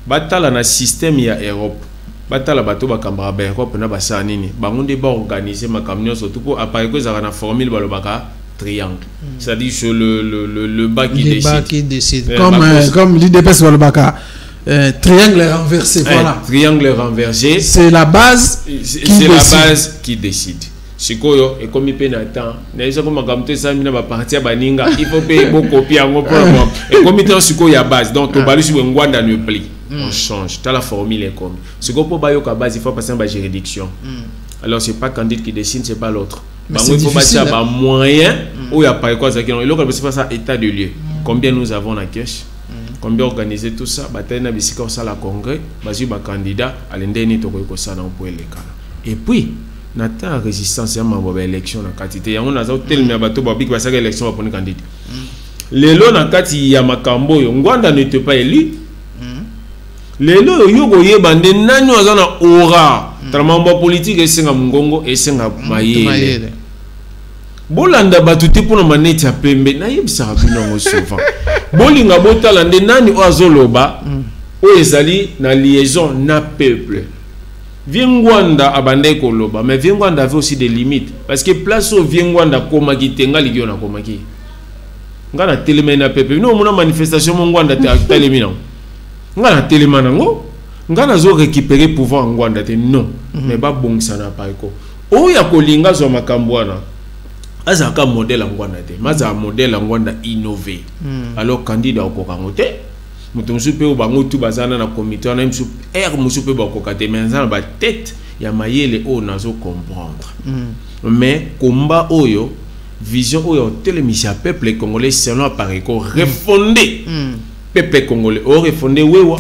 Batala na système ya Europe. Batala bateau bakambara ba Europe na basa nini. Bangonde ba organiser ma camion surtout pour apparaître que ça na formule balobaka triangle. C'est-à-dire sur le bas qui décide. Comme l'IDPS balobaka triangle renversé, voilà. Triangle renversé. C'est la base. C'est la base qui décide. Sikoyo et comme il peine attend, n'ayez comme gamte ça mina ba partir baninga, il faut payer beaucoup copier en gros. Et comme il sikoyo ya base, donc to balu sur ngwanda ne pli. On change. T'as la formule est comme. Sikoyo pour bayo ka base, il faut passer en juridiction. Alors c'est pas Candide qui décide, c'est pas l'autre. Mais il faut passer à moyen où il y a pas quoi ça qui. Et là c'est pas ça état de lieu. Combien nous avons la caisse? Combien organiser tout ça? Bataille bisika ça la congrès, basu ba candidat à l'indemnité to ko ça dans pour les cas. Et puis nata résistance ya mabo élection na quantité yango nazo tellement bato ba big basaka élection pour candidat. Lelo na kati ya makambo yo ngwanda ne te pas élu. Lelo yo go yebande nani azana aura. Tramamba politique esenga mungongo esenga mayele. Bolanda batuti pour maneti ya pembe na yebisa bino ngo souvent. Bolinga botala nde nani azoloba o ezali na liaison na peuple. Viengwanda abandé koloba, mais Viengwanda avait aussi des limites parce que place au Viengwanda koma kitenga ligio na koma ki. Ngana telemena peuple. No mona manifestation mongwanda te telemina. Ngana telemana ngo. Ngana zo récupérer pouvoir ngwanda te non. Mais ba bongisa na paiko. O ya kolinga zo makambwana. Azaka modèle ngwanda te. Maza modèle ngwanda innové. Alors candidat au kokangote. Mutumsu pe bango tu bazana na comité na msu musu pe bakokate mais na ba tête ya mayele o nazo comprendre. Mais combat oyo vision oyo télémisia peuple congolais selon Apareko refondé. Peuple congolais o refondé wewa.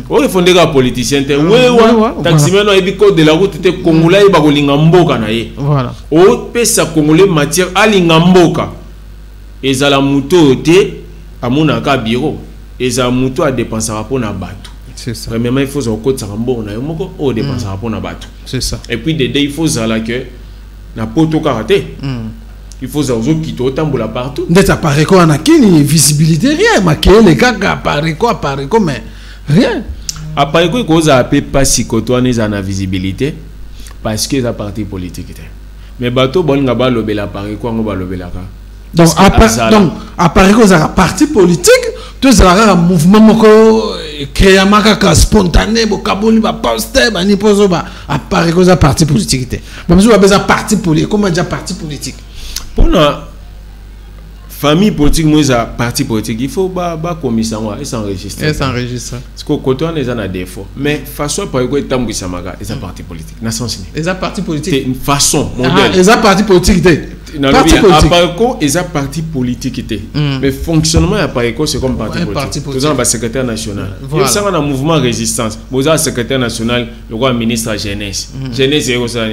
O refondé ga politicien te wewa taximeno ebi code de la route te congolais ba kolinga mboka na ye. Voilà. O pesa congolais matière alinga mboka. Ezala muto te amuna ka bureau. Et ça muto a dépensé pour na bateau. C'est ça. Premièrement il faut se côté ça bon na yomoko o dépenser pour na bateau. C'est ça. Et puis de il faut ça là que na poto karaté. Il faut ça aux qui tambola partout. D'être apparaît quoi na kini visibilité rien maquiller les gars apparaît quoi mais rien. Apparaît quoi cause a pas si kotoane za na visibilité parce que ça parti politique. Mais bateau bon nga ba lobela apparaît quoi ngo ba lobela ka. Donc apparaît quoi ça parti politique. Tout ça un mouvement moko créé makaka spontané bokaboli ba poster ba ni pozo ba apparaît cause parti politique té mais vous avez besoin parti politique comment dire parti politique pour la famille politique moi ça parti politique il faut ba commission et s'enregistrer parce que quand on est en défaut mais façon par quoi tambisa maka et ça parti politique na sens ni et ça parti politique c'est une façon modèle et ça parti politique té Apareko est un parti politique. Mais fonctionnement Apareko c'est comme parti politique. Vous avez un secrétaire national. Il y a un mouvement résistance. Vous avez un secrétaire national, le roi ministre de la jeunesse. Jeunesse c'est ça.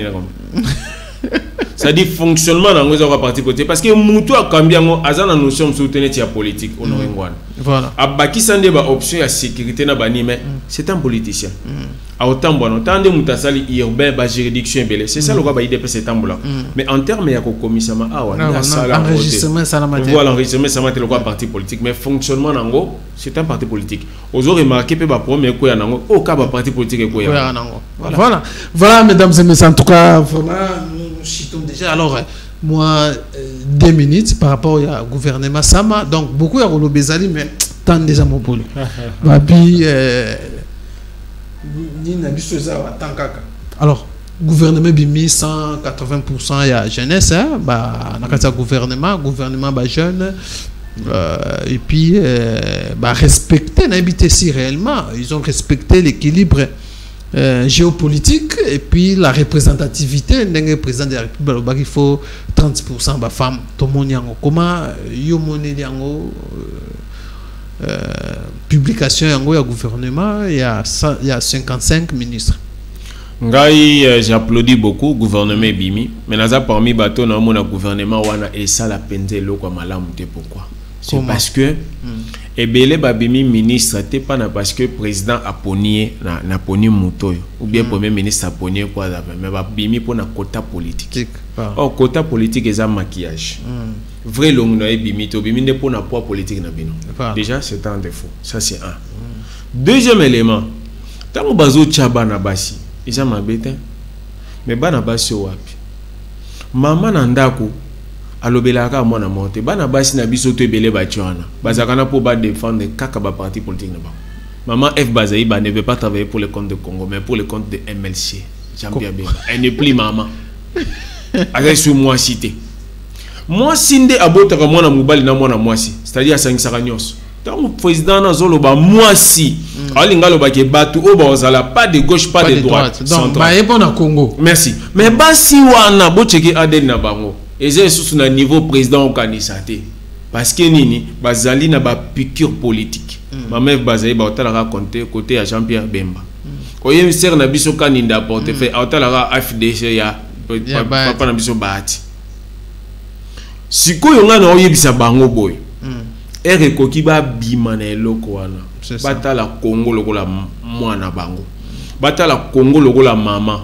Ça dit fonctionnement dans le parti politique. Parce que Moutou a cambié la notion de soutenir la politique. Voilà. Abaki sande ba option ya sécurité na bani mais c'est un politicien. A autant bon tant de mutasali urbain ba juridiction belé. C'est ça le roi ba IDP c'est tambola. Mais en termes ya ko commissariat enregistrement ça la matière. Voilà enregistrement ça matière le roi parti politique mais fonctionnement nango c'est un parti politique. Aux autres remarqué pe ba premier ko ya nango au cas ba parti politique ko ya. Voilà mesdames et messieurs en tout cas vraiment nous chitons déjà alors moi 2 minutes par rapport au gouvernement Sama donc beaucoup à Rolo Bezali mais tant déjà mon polo babi ni na biso za tant kaka alors gouvernement bimi 180% ya jeunesse ba na kata gouvernement ba jeune et puis ba respecter na habité si réellement ils ont respecté l'équilibre géopolitique et puis la représentativité d'un président de la République il faut 30% de femmes tout le monde comment yo moneli yango publication yango ya gouvernement il y a 55 ministres. Ngai j'applaudis beaucoup gouvernement bimi mais naza parmi bateau na mon gouvernement wana et ça la pendelo kwa malamu te pourquoi c'est parce que et belé babimi ministre te pas parce que président a ponié na poni muto ou bien premier ministre a ponié quoi mais babimi pour na quota politique. Oh quota politique est un maquillage. Vrai long na bimi to bimi ne pour na poids politique na bino. Déjà c'est un défaut. Ça c'est un. Deuxième élément. Tant bazo chaba na basi, isa mabete. Mais bana basi wapi. Mama na ndako alobelaka mwana monte bana basi na biso to ebele ba tchwana bazakana pour ba défendre kaka ba parti politique na ba Maman F. Bazaïba ne veut pas travailler pour le compte de Congo, mais pour le compte de MLC. Jean-Pierre Bemba. Elle n'est plus maman. Avec sur moi cité. Moi, Sinde abotaka mwana mobali na mwana mwasi. C'est-à-dire à Saint-Saragnos. Tant le président na zoloba mwasi. Alinga loba ke batu oba ozala pas de gauche pas de droite. Donc ba yebona Congo. Merci. Mais basi wana bo cheki aden na bango. Eze sous na niveau président okanisate. Parce que nini bazali na ba piqûre politique. Maman Bazaï ba otala raconter côté à Jean-Pierre Bemba. Oye ser na biso kaninda portefeuille otala FDC ya papa na biso baati. Siko yonga na oyebisa bango boy. Ere koki ba bima na eloko wana. Batala Congo lokola mwana bango. Batala Congo lokola mama.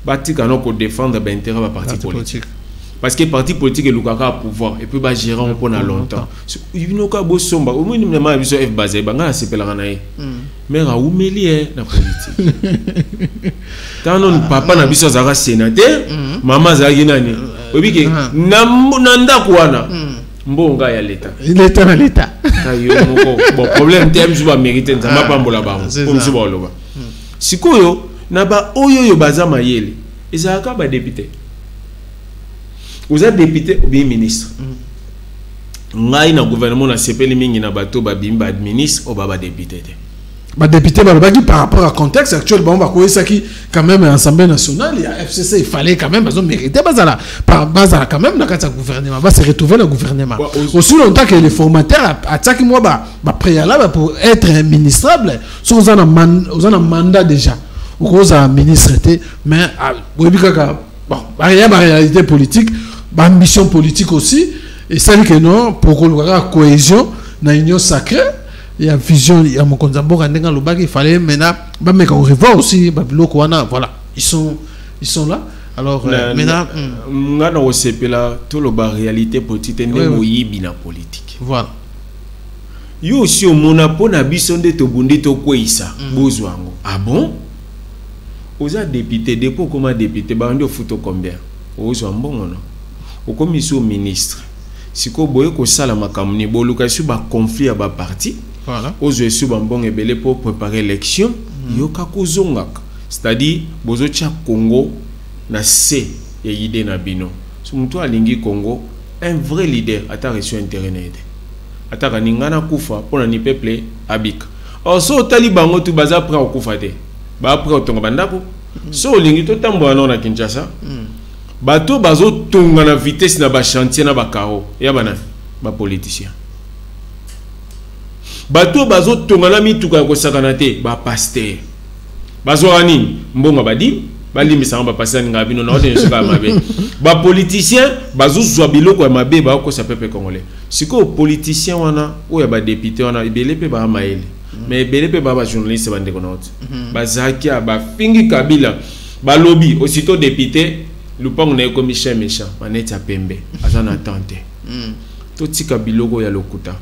Batika no ko défendre ba intérêt ba parti politique. Parce que parti politique est le pouvoir et puis ba gérer on pendant longtemps. Il no ka bo somba au moins ni ma biso F basé ba nga sepela na ye. Mais ra umeli na politique. Tanon papa na biso zaka sénateur, maman zaki nani. Obi ke na ndako wana. Mbonga ya l'état. Il est dans l'état. Bon problème thème je va mériter nzamba pambola ba. Comme ça ba loba. Sikoyo na ba oyo baza mayele. Ezaka ba député. Vous êtes député ou bien ministre. Ngai na gouvernement na sepeli mingi na bato ba bimba ministre ou ba député. Ba député ba par rapport au contexte actuel on va quoi ça qui quand même l'Assemblée nationale il y a FCC il fallait quand même ils ont mérité bazala par bazala quand même dans le gouvernement va se retrouver le gouvernement. Aussi longtemps que les formateurs attaquent moi ba préalable pour être ministrable sont en mandat déjà ou cause à ministre mais oui bon il y a la réalité politique ambition politique aussi et ça dit que non pour qu'on la cohésion dans l'union sacrée il y a vision il y a mon konzambo ndenga lobaki il fallait maintenant ba meka on revoit aussi ba biloko wana voilà ils sont là alors maintenant nga na osepela to lo ba réalité politique ndemo yibi na politique voilà yo aussi au mona pona biso nde to bundi to kwisa bozwango ah bon oza député dépôt comme député ba ndo futo combien ozwa mbongo no okomiso ministre siko boye ko sala makamuni boluka su ba conflit ya ba parti voilà ozwe su ba mbongo ebele pour préparer l'élection yoka kozongaka c'est-à-dire bozo tia Congo na C ya idée na bino so muto alingi Congo un vrai leader ata reçu intérêt na ede ata kaningana kufa pona ni peuple abika so tali bango tu baza prêt okufa te ba prêt otonga bandako so lingi to tambo na Kinshasa bato bazo tonga na vitesse na ba chantier na ba karo ya bana ba politicien bato bazo tonga na mituka ko sakana te ba pasteur bazo ani mbonga badi balimisa ba pasteur nga bino na odene soka mabe ba politicien bazo zwa biloko ya mabe ba ko sa peuple congolais siko politicien wana o ya ba député wana ibele pe ba maele mais ibele pe ba journaliste bande ko note bazakia ba fingi Kabila ba lobby aussitôt député Lupang na eko Michel méchant maneti apembe azana tante to tika biloko ya lokuta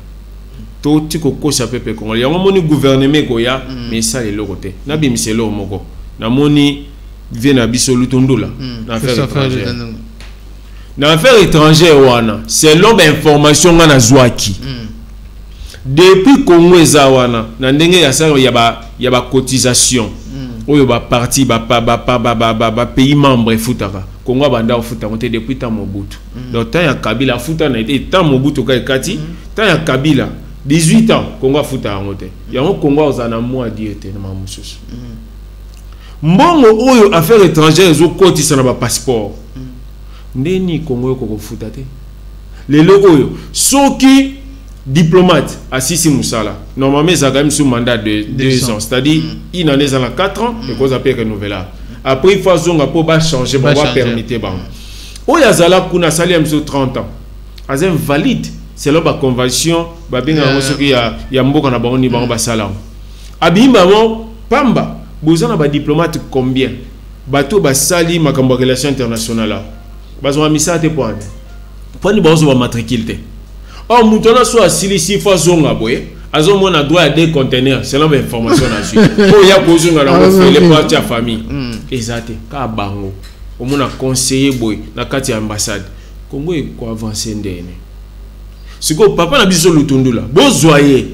to tiko kosa pepe congolais yango moni gouvernement ko ya mais ça les lokote na bimiselo moko na moni vient na biso lutondola na affaire étrangère wana selon information na zwaki depuis Congo ezawana na ndenge ya sa ya ba cotisation oyo ba parti ba pays membre futaka Congo banda futa monté depuis temps Mobutu donc temps ya Kabila futa na été temps Mobutu ka kati temps ya Kabila 18 ans Congo futa ngote yango Congo ozana moi diete na mamususu mbongo oyo affaire étrangère zo kotisa na ba passeport ndeni Congo ko futa te lelo oyo soki diplomate Assisi Moussala normalement ça quand même sous mandat de 2 ans c'est-à-dire il en est dans 4 ans et cause après renouvelable après il faut zonga pour ba changer ba permettre ba oya zala kuna sali am sur 30 ans azem valide selon ba convention ba binga ngosoki ya mboka na bango ni bango ba salam abimba mo pamba bozana ba diplomate combien bato ba sali makambo relation internationale bazo amisa te point ni bazo ba matricule. Oh, moutona soit si fois zonga boye, azo mona droit à 2 conteneurs, c'est l'information na suite. Oh ya kozonga na ko les parties à famille. Exacté. Ka bango. O mona conseiller boye na kati ya ambassade. Congo e ko avancer ndene. Siko papa na biso lutundula. Bozoye.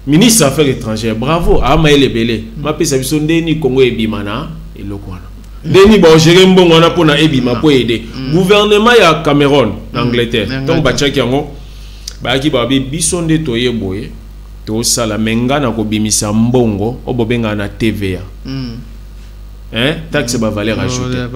ministre affaires étrangères bravo ama elebele mapesa biso ndeni Congo ebimana elokwana ndeni ba gérer mbongo na pona ebima po aider gouvernement ya Cameroun na Angleterre donc bachaki yango ba ki ba biso nde toye boye to sala menga na ko bimisa mbongo obobenga na TVA taxe ba valeur ajoutée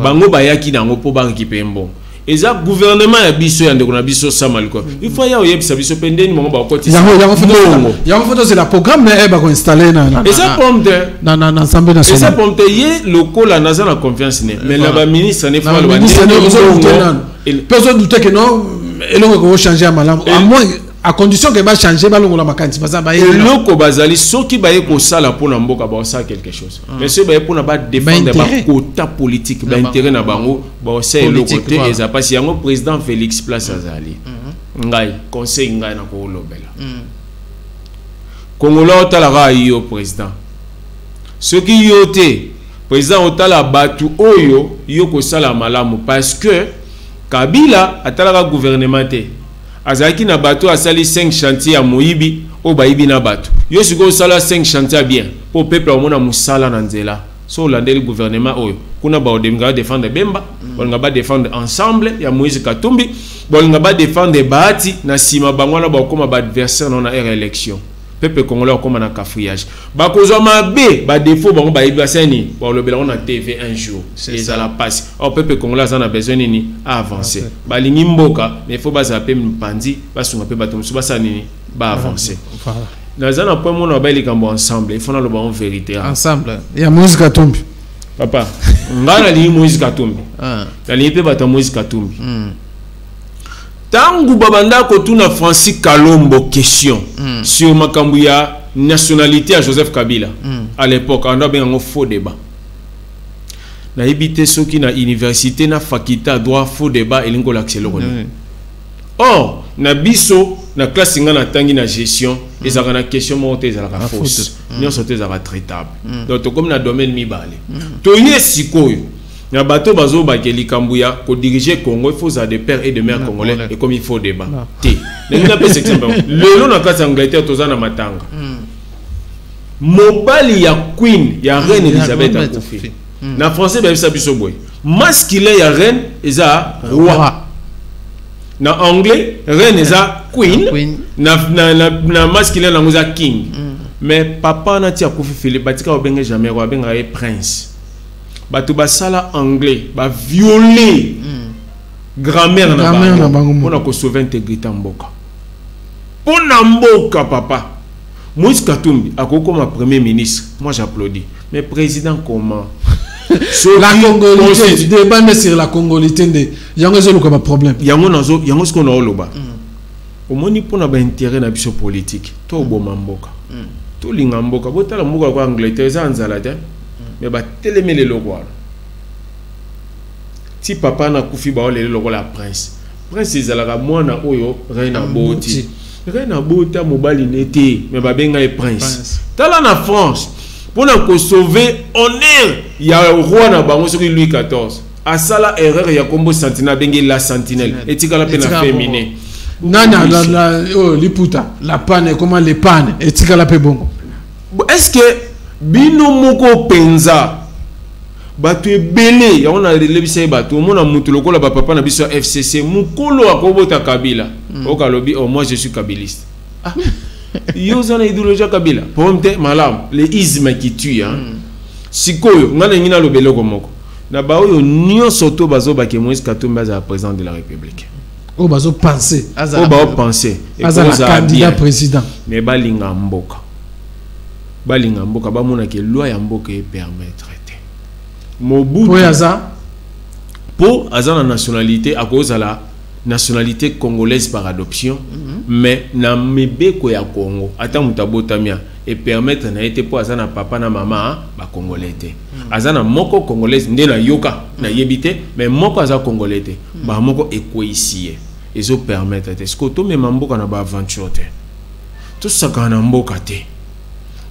bango ba yaki nango po ba récupérer mbongo eza gouvernement ya biso ya ndeko na biso samaliko il faut ya oyebisa biso pendeni mongo ba koti yango photo c'est la programme mais ba ko installer na eza pomte na assemblée nationale eza pomte ye lokola naza na confiance ne mais la ba ministre ne fa le ministre ne personne doute que non elongo ko changer malam à moins à condition que va changer balongola makanti baza ba eloko bazali soki ba ye ko sala pona mboka ba sa quelque chose mais ce ba ye pona ba défendre ba quota politique ba intérêt na bango ba sa eloko te eza pasi yango président Félix Place azali ngai conseil ngai na ko lobela Congolais otala yo président soki yo te président otala batu oyo yo ko sala malamu parce que Kabila atala gouvernement te azaki na bateau asali 5 chantiers à Moïbi au Baïbi na bateau yo siko sala 5 chantiers bien pour peuple amona musala na nzela so landeli gouvernement oyo kuna ba odemga défendre Bemba bolanga ba défendre ensemble ya Moïse Katumbi bolanga ba défendre Bahati na sima bangwana ba koma ba adversaire na élection peuple congolais comme na cafouillage ba kozwa mabe ba défaut bango ba ibasani ba lobela on a TV un jour et ça la passe au peuple congolais ça a besoin ni à avancer ba lingi mboka mais faut ba zapper mpandi ba sunga pe bato musu ba sanini ba avancer na zana point mon ba likambo ensemble il faut na loba en vérité ensemble ya Moïse Katumbi papa ngana li Moïse Katumbi na li pe bato Moïse Katumbi tangu babanda ko tuna Francis Kalombo question sur makambu ya nationalité à Joseph Kabila à l'époque on a bien un faux débat na ibité soki na université na faculté droit faux débat elingo l'accès or na biso na classe ngana tangi na gestion ezaka na question monte ezaka fausse nyonso te ezaka traitable donc comme na domaine mibale to yesikoyo na bateau bazo bakeli kambuya ko diriger Congo il faut des pères et de mères congolais et comme il faut débat té na pe exemple le nom na classe Angleterre tozana matanga mobali ya queen ya reine Elisabeth akufi na français ba biso boy masculin ya reine eza roi na anglais reine eza queen na masculin na ngoza king mais papa na ti akufi Philippe batika obenge jamais roi benga e prince bato basala anglais ba violer grammaire na bango pona ko sauver intégrité mboka pona mboka papa Moïse Katumbi akoko ma premier ministre moi j'applaudis mais président comment la congolité débat sur la congolité de yango zo ko ba problème yango ce qu'on a loba au moni pona ba intérêt na biso politique to boma mboka to linga mboka botala mboka kwa Angleterre za nzala te mais ba télémé logo si papa na kufi ba le logo la prince ezalaka mwana oyo reine aboti reine abota mobali nete mais ba benga e prince tala na France pour na sauver honneur ya roi na bango soki Louis XIV asala erreur ya kombo sentinelle bengi la sentinelle etikala pe na féminin nana la liputa la panne comment les pannes etikala pe bongo est-ce que bino moko penza bato ebele ya on a relebisa bato mona mutu lokola ba papa na biso FCC mukolo akobota Kabila okalobi oh moi je suis kabiliste yo zana idéologie Kabila pomte malam les ismes qui tuent sikoyo ngana ngina lobelo komoko na ba oyo nyonso to bazo ba ke Moïse Katumbi aza président de la République o bazo penser et aza candidat président mais balinga mboka ba mona ke loi ya mboka e permettre Mobutu pour la nationalité à cause de la nationalité congolaise par adoption mais na mebeko ya Congo ata mutabotamia et permettre na été pour azana papa na maman ba congolais te azana moko congolaise nde na yoka na yebite mais moko aza congolais te ba moko ekoisie ezo permettre te ce que to même mboka na ba aventure te tout ça kana mboka te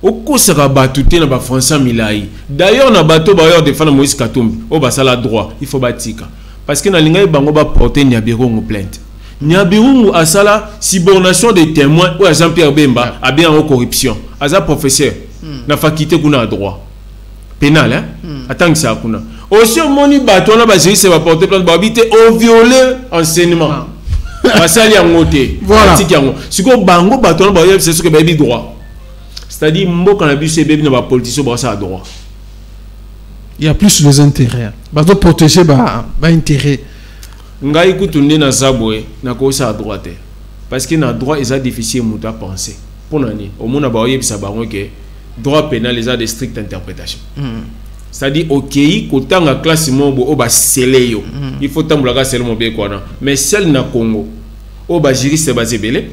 okosaka bato te na ba français milai d'ailleurs na bato ba yo défendre Moïse Katumbi o basala droit il faut batika parce que na linga bango ba porter Nyabiro ngo plainte Nyabirungu asala subornation des témoins ou Jean-Pierre Bemba a bien en corruption. Aza professeur na faculté kuna droit pénal hein. Attends que ça kuna. Aussi moni bato na ba juriste va porter plainte ba habiter au violer enseignement. Basali ya ngote. Voilà. Siko bango bato na ba c'est ce que baby droit. C'est-à-dire mboka na biso baby na ba politicien ba ça droit. Il y a plus les intérêts. Bato protéger ba intérêt. Ngai kutunde na zabwe na ko sa droite parce que na droit est difficile muta penser pour nani au monde ba yebisa bango que droit pénal les a de stricte interprétation. C'est-à-dire OK ko tanga classe mobo o ba seleyo il faut tambula ka sele mobe kwana mais celle na Congo o ba juriste ba zebele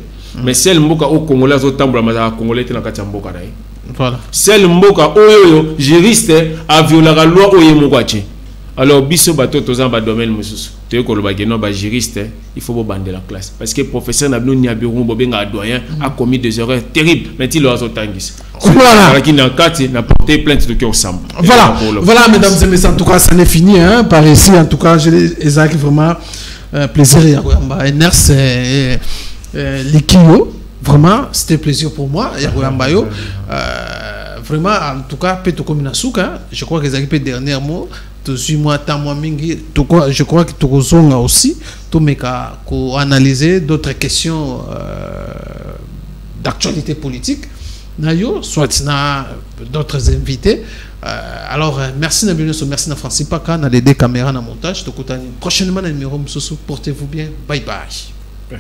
mais celle mboka au Congolais zo tambula ma Congolais te na kati mboka dai voilà celle mboka oyo juriste a violé la loi oyo mokwachi. Alors, biso bato tozan ba domaine mususu. Te ko lo ba geno ba juriste, il faut bander la classe parce que professeur Nabino Nyabirungu bobenga doyen a commis des erreurs terribles, mais il leur a tangis. Voilà. Qui n'a kati n'a porté plainte de cœur ensemble. Voilà. Voilà mesdames et messieurs, en tout cas ça n'est fini hein par ici en tout cas je les vraiment plaisir et Ners Likio vraiment c'était plaisir pour moi et Yambayo vraiment en tout cas Peto Kominasuka, je crois que les arrivés dernier mot je crois que tu as aussi analyser d'autres questions d'actualité politique soit d'autres invités alors merci merci Francis Paka na les caméras na montage prochainement numéro portez-vous bien, bye bye.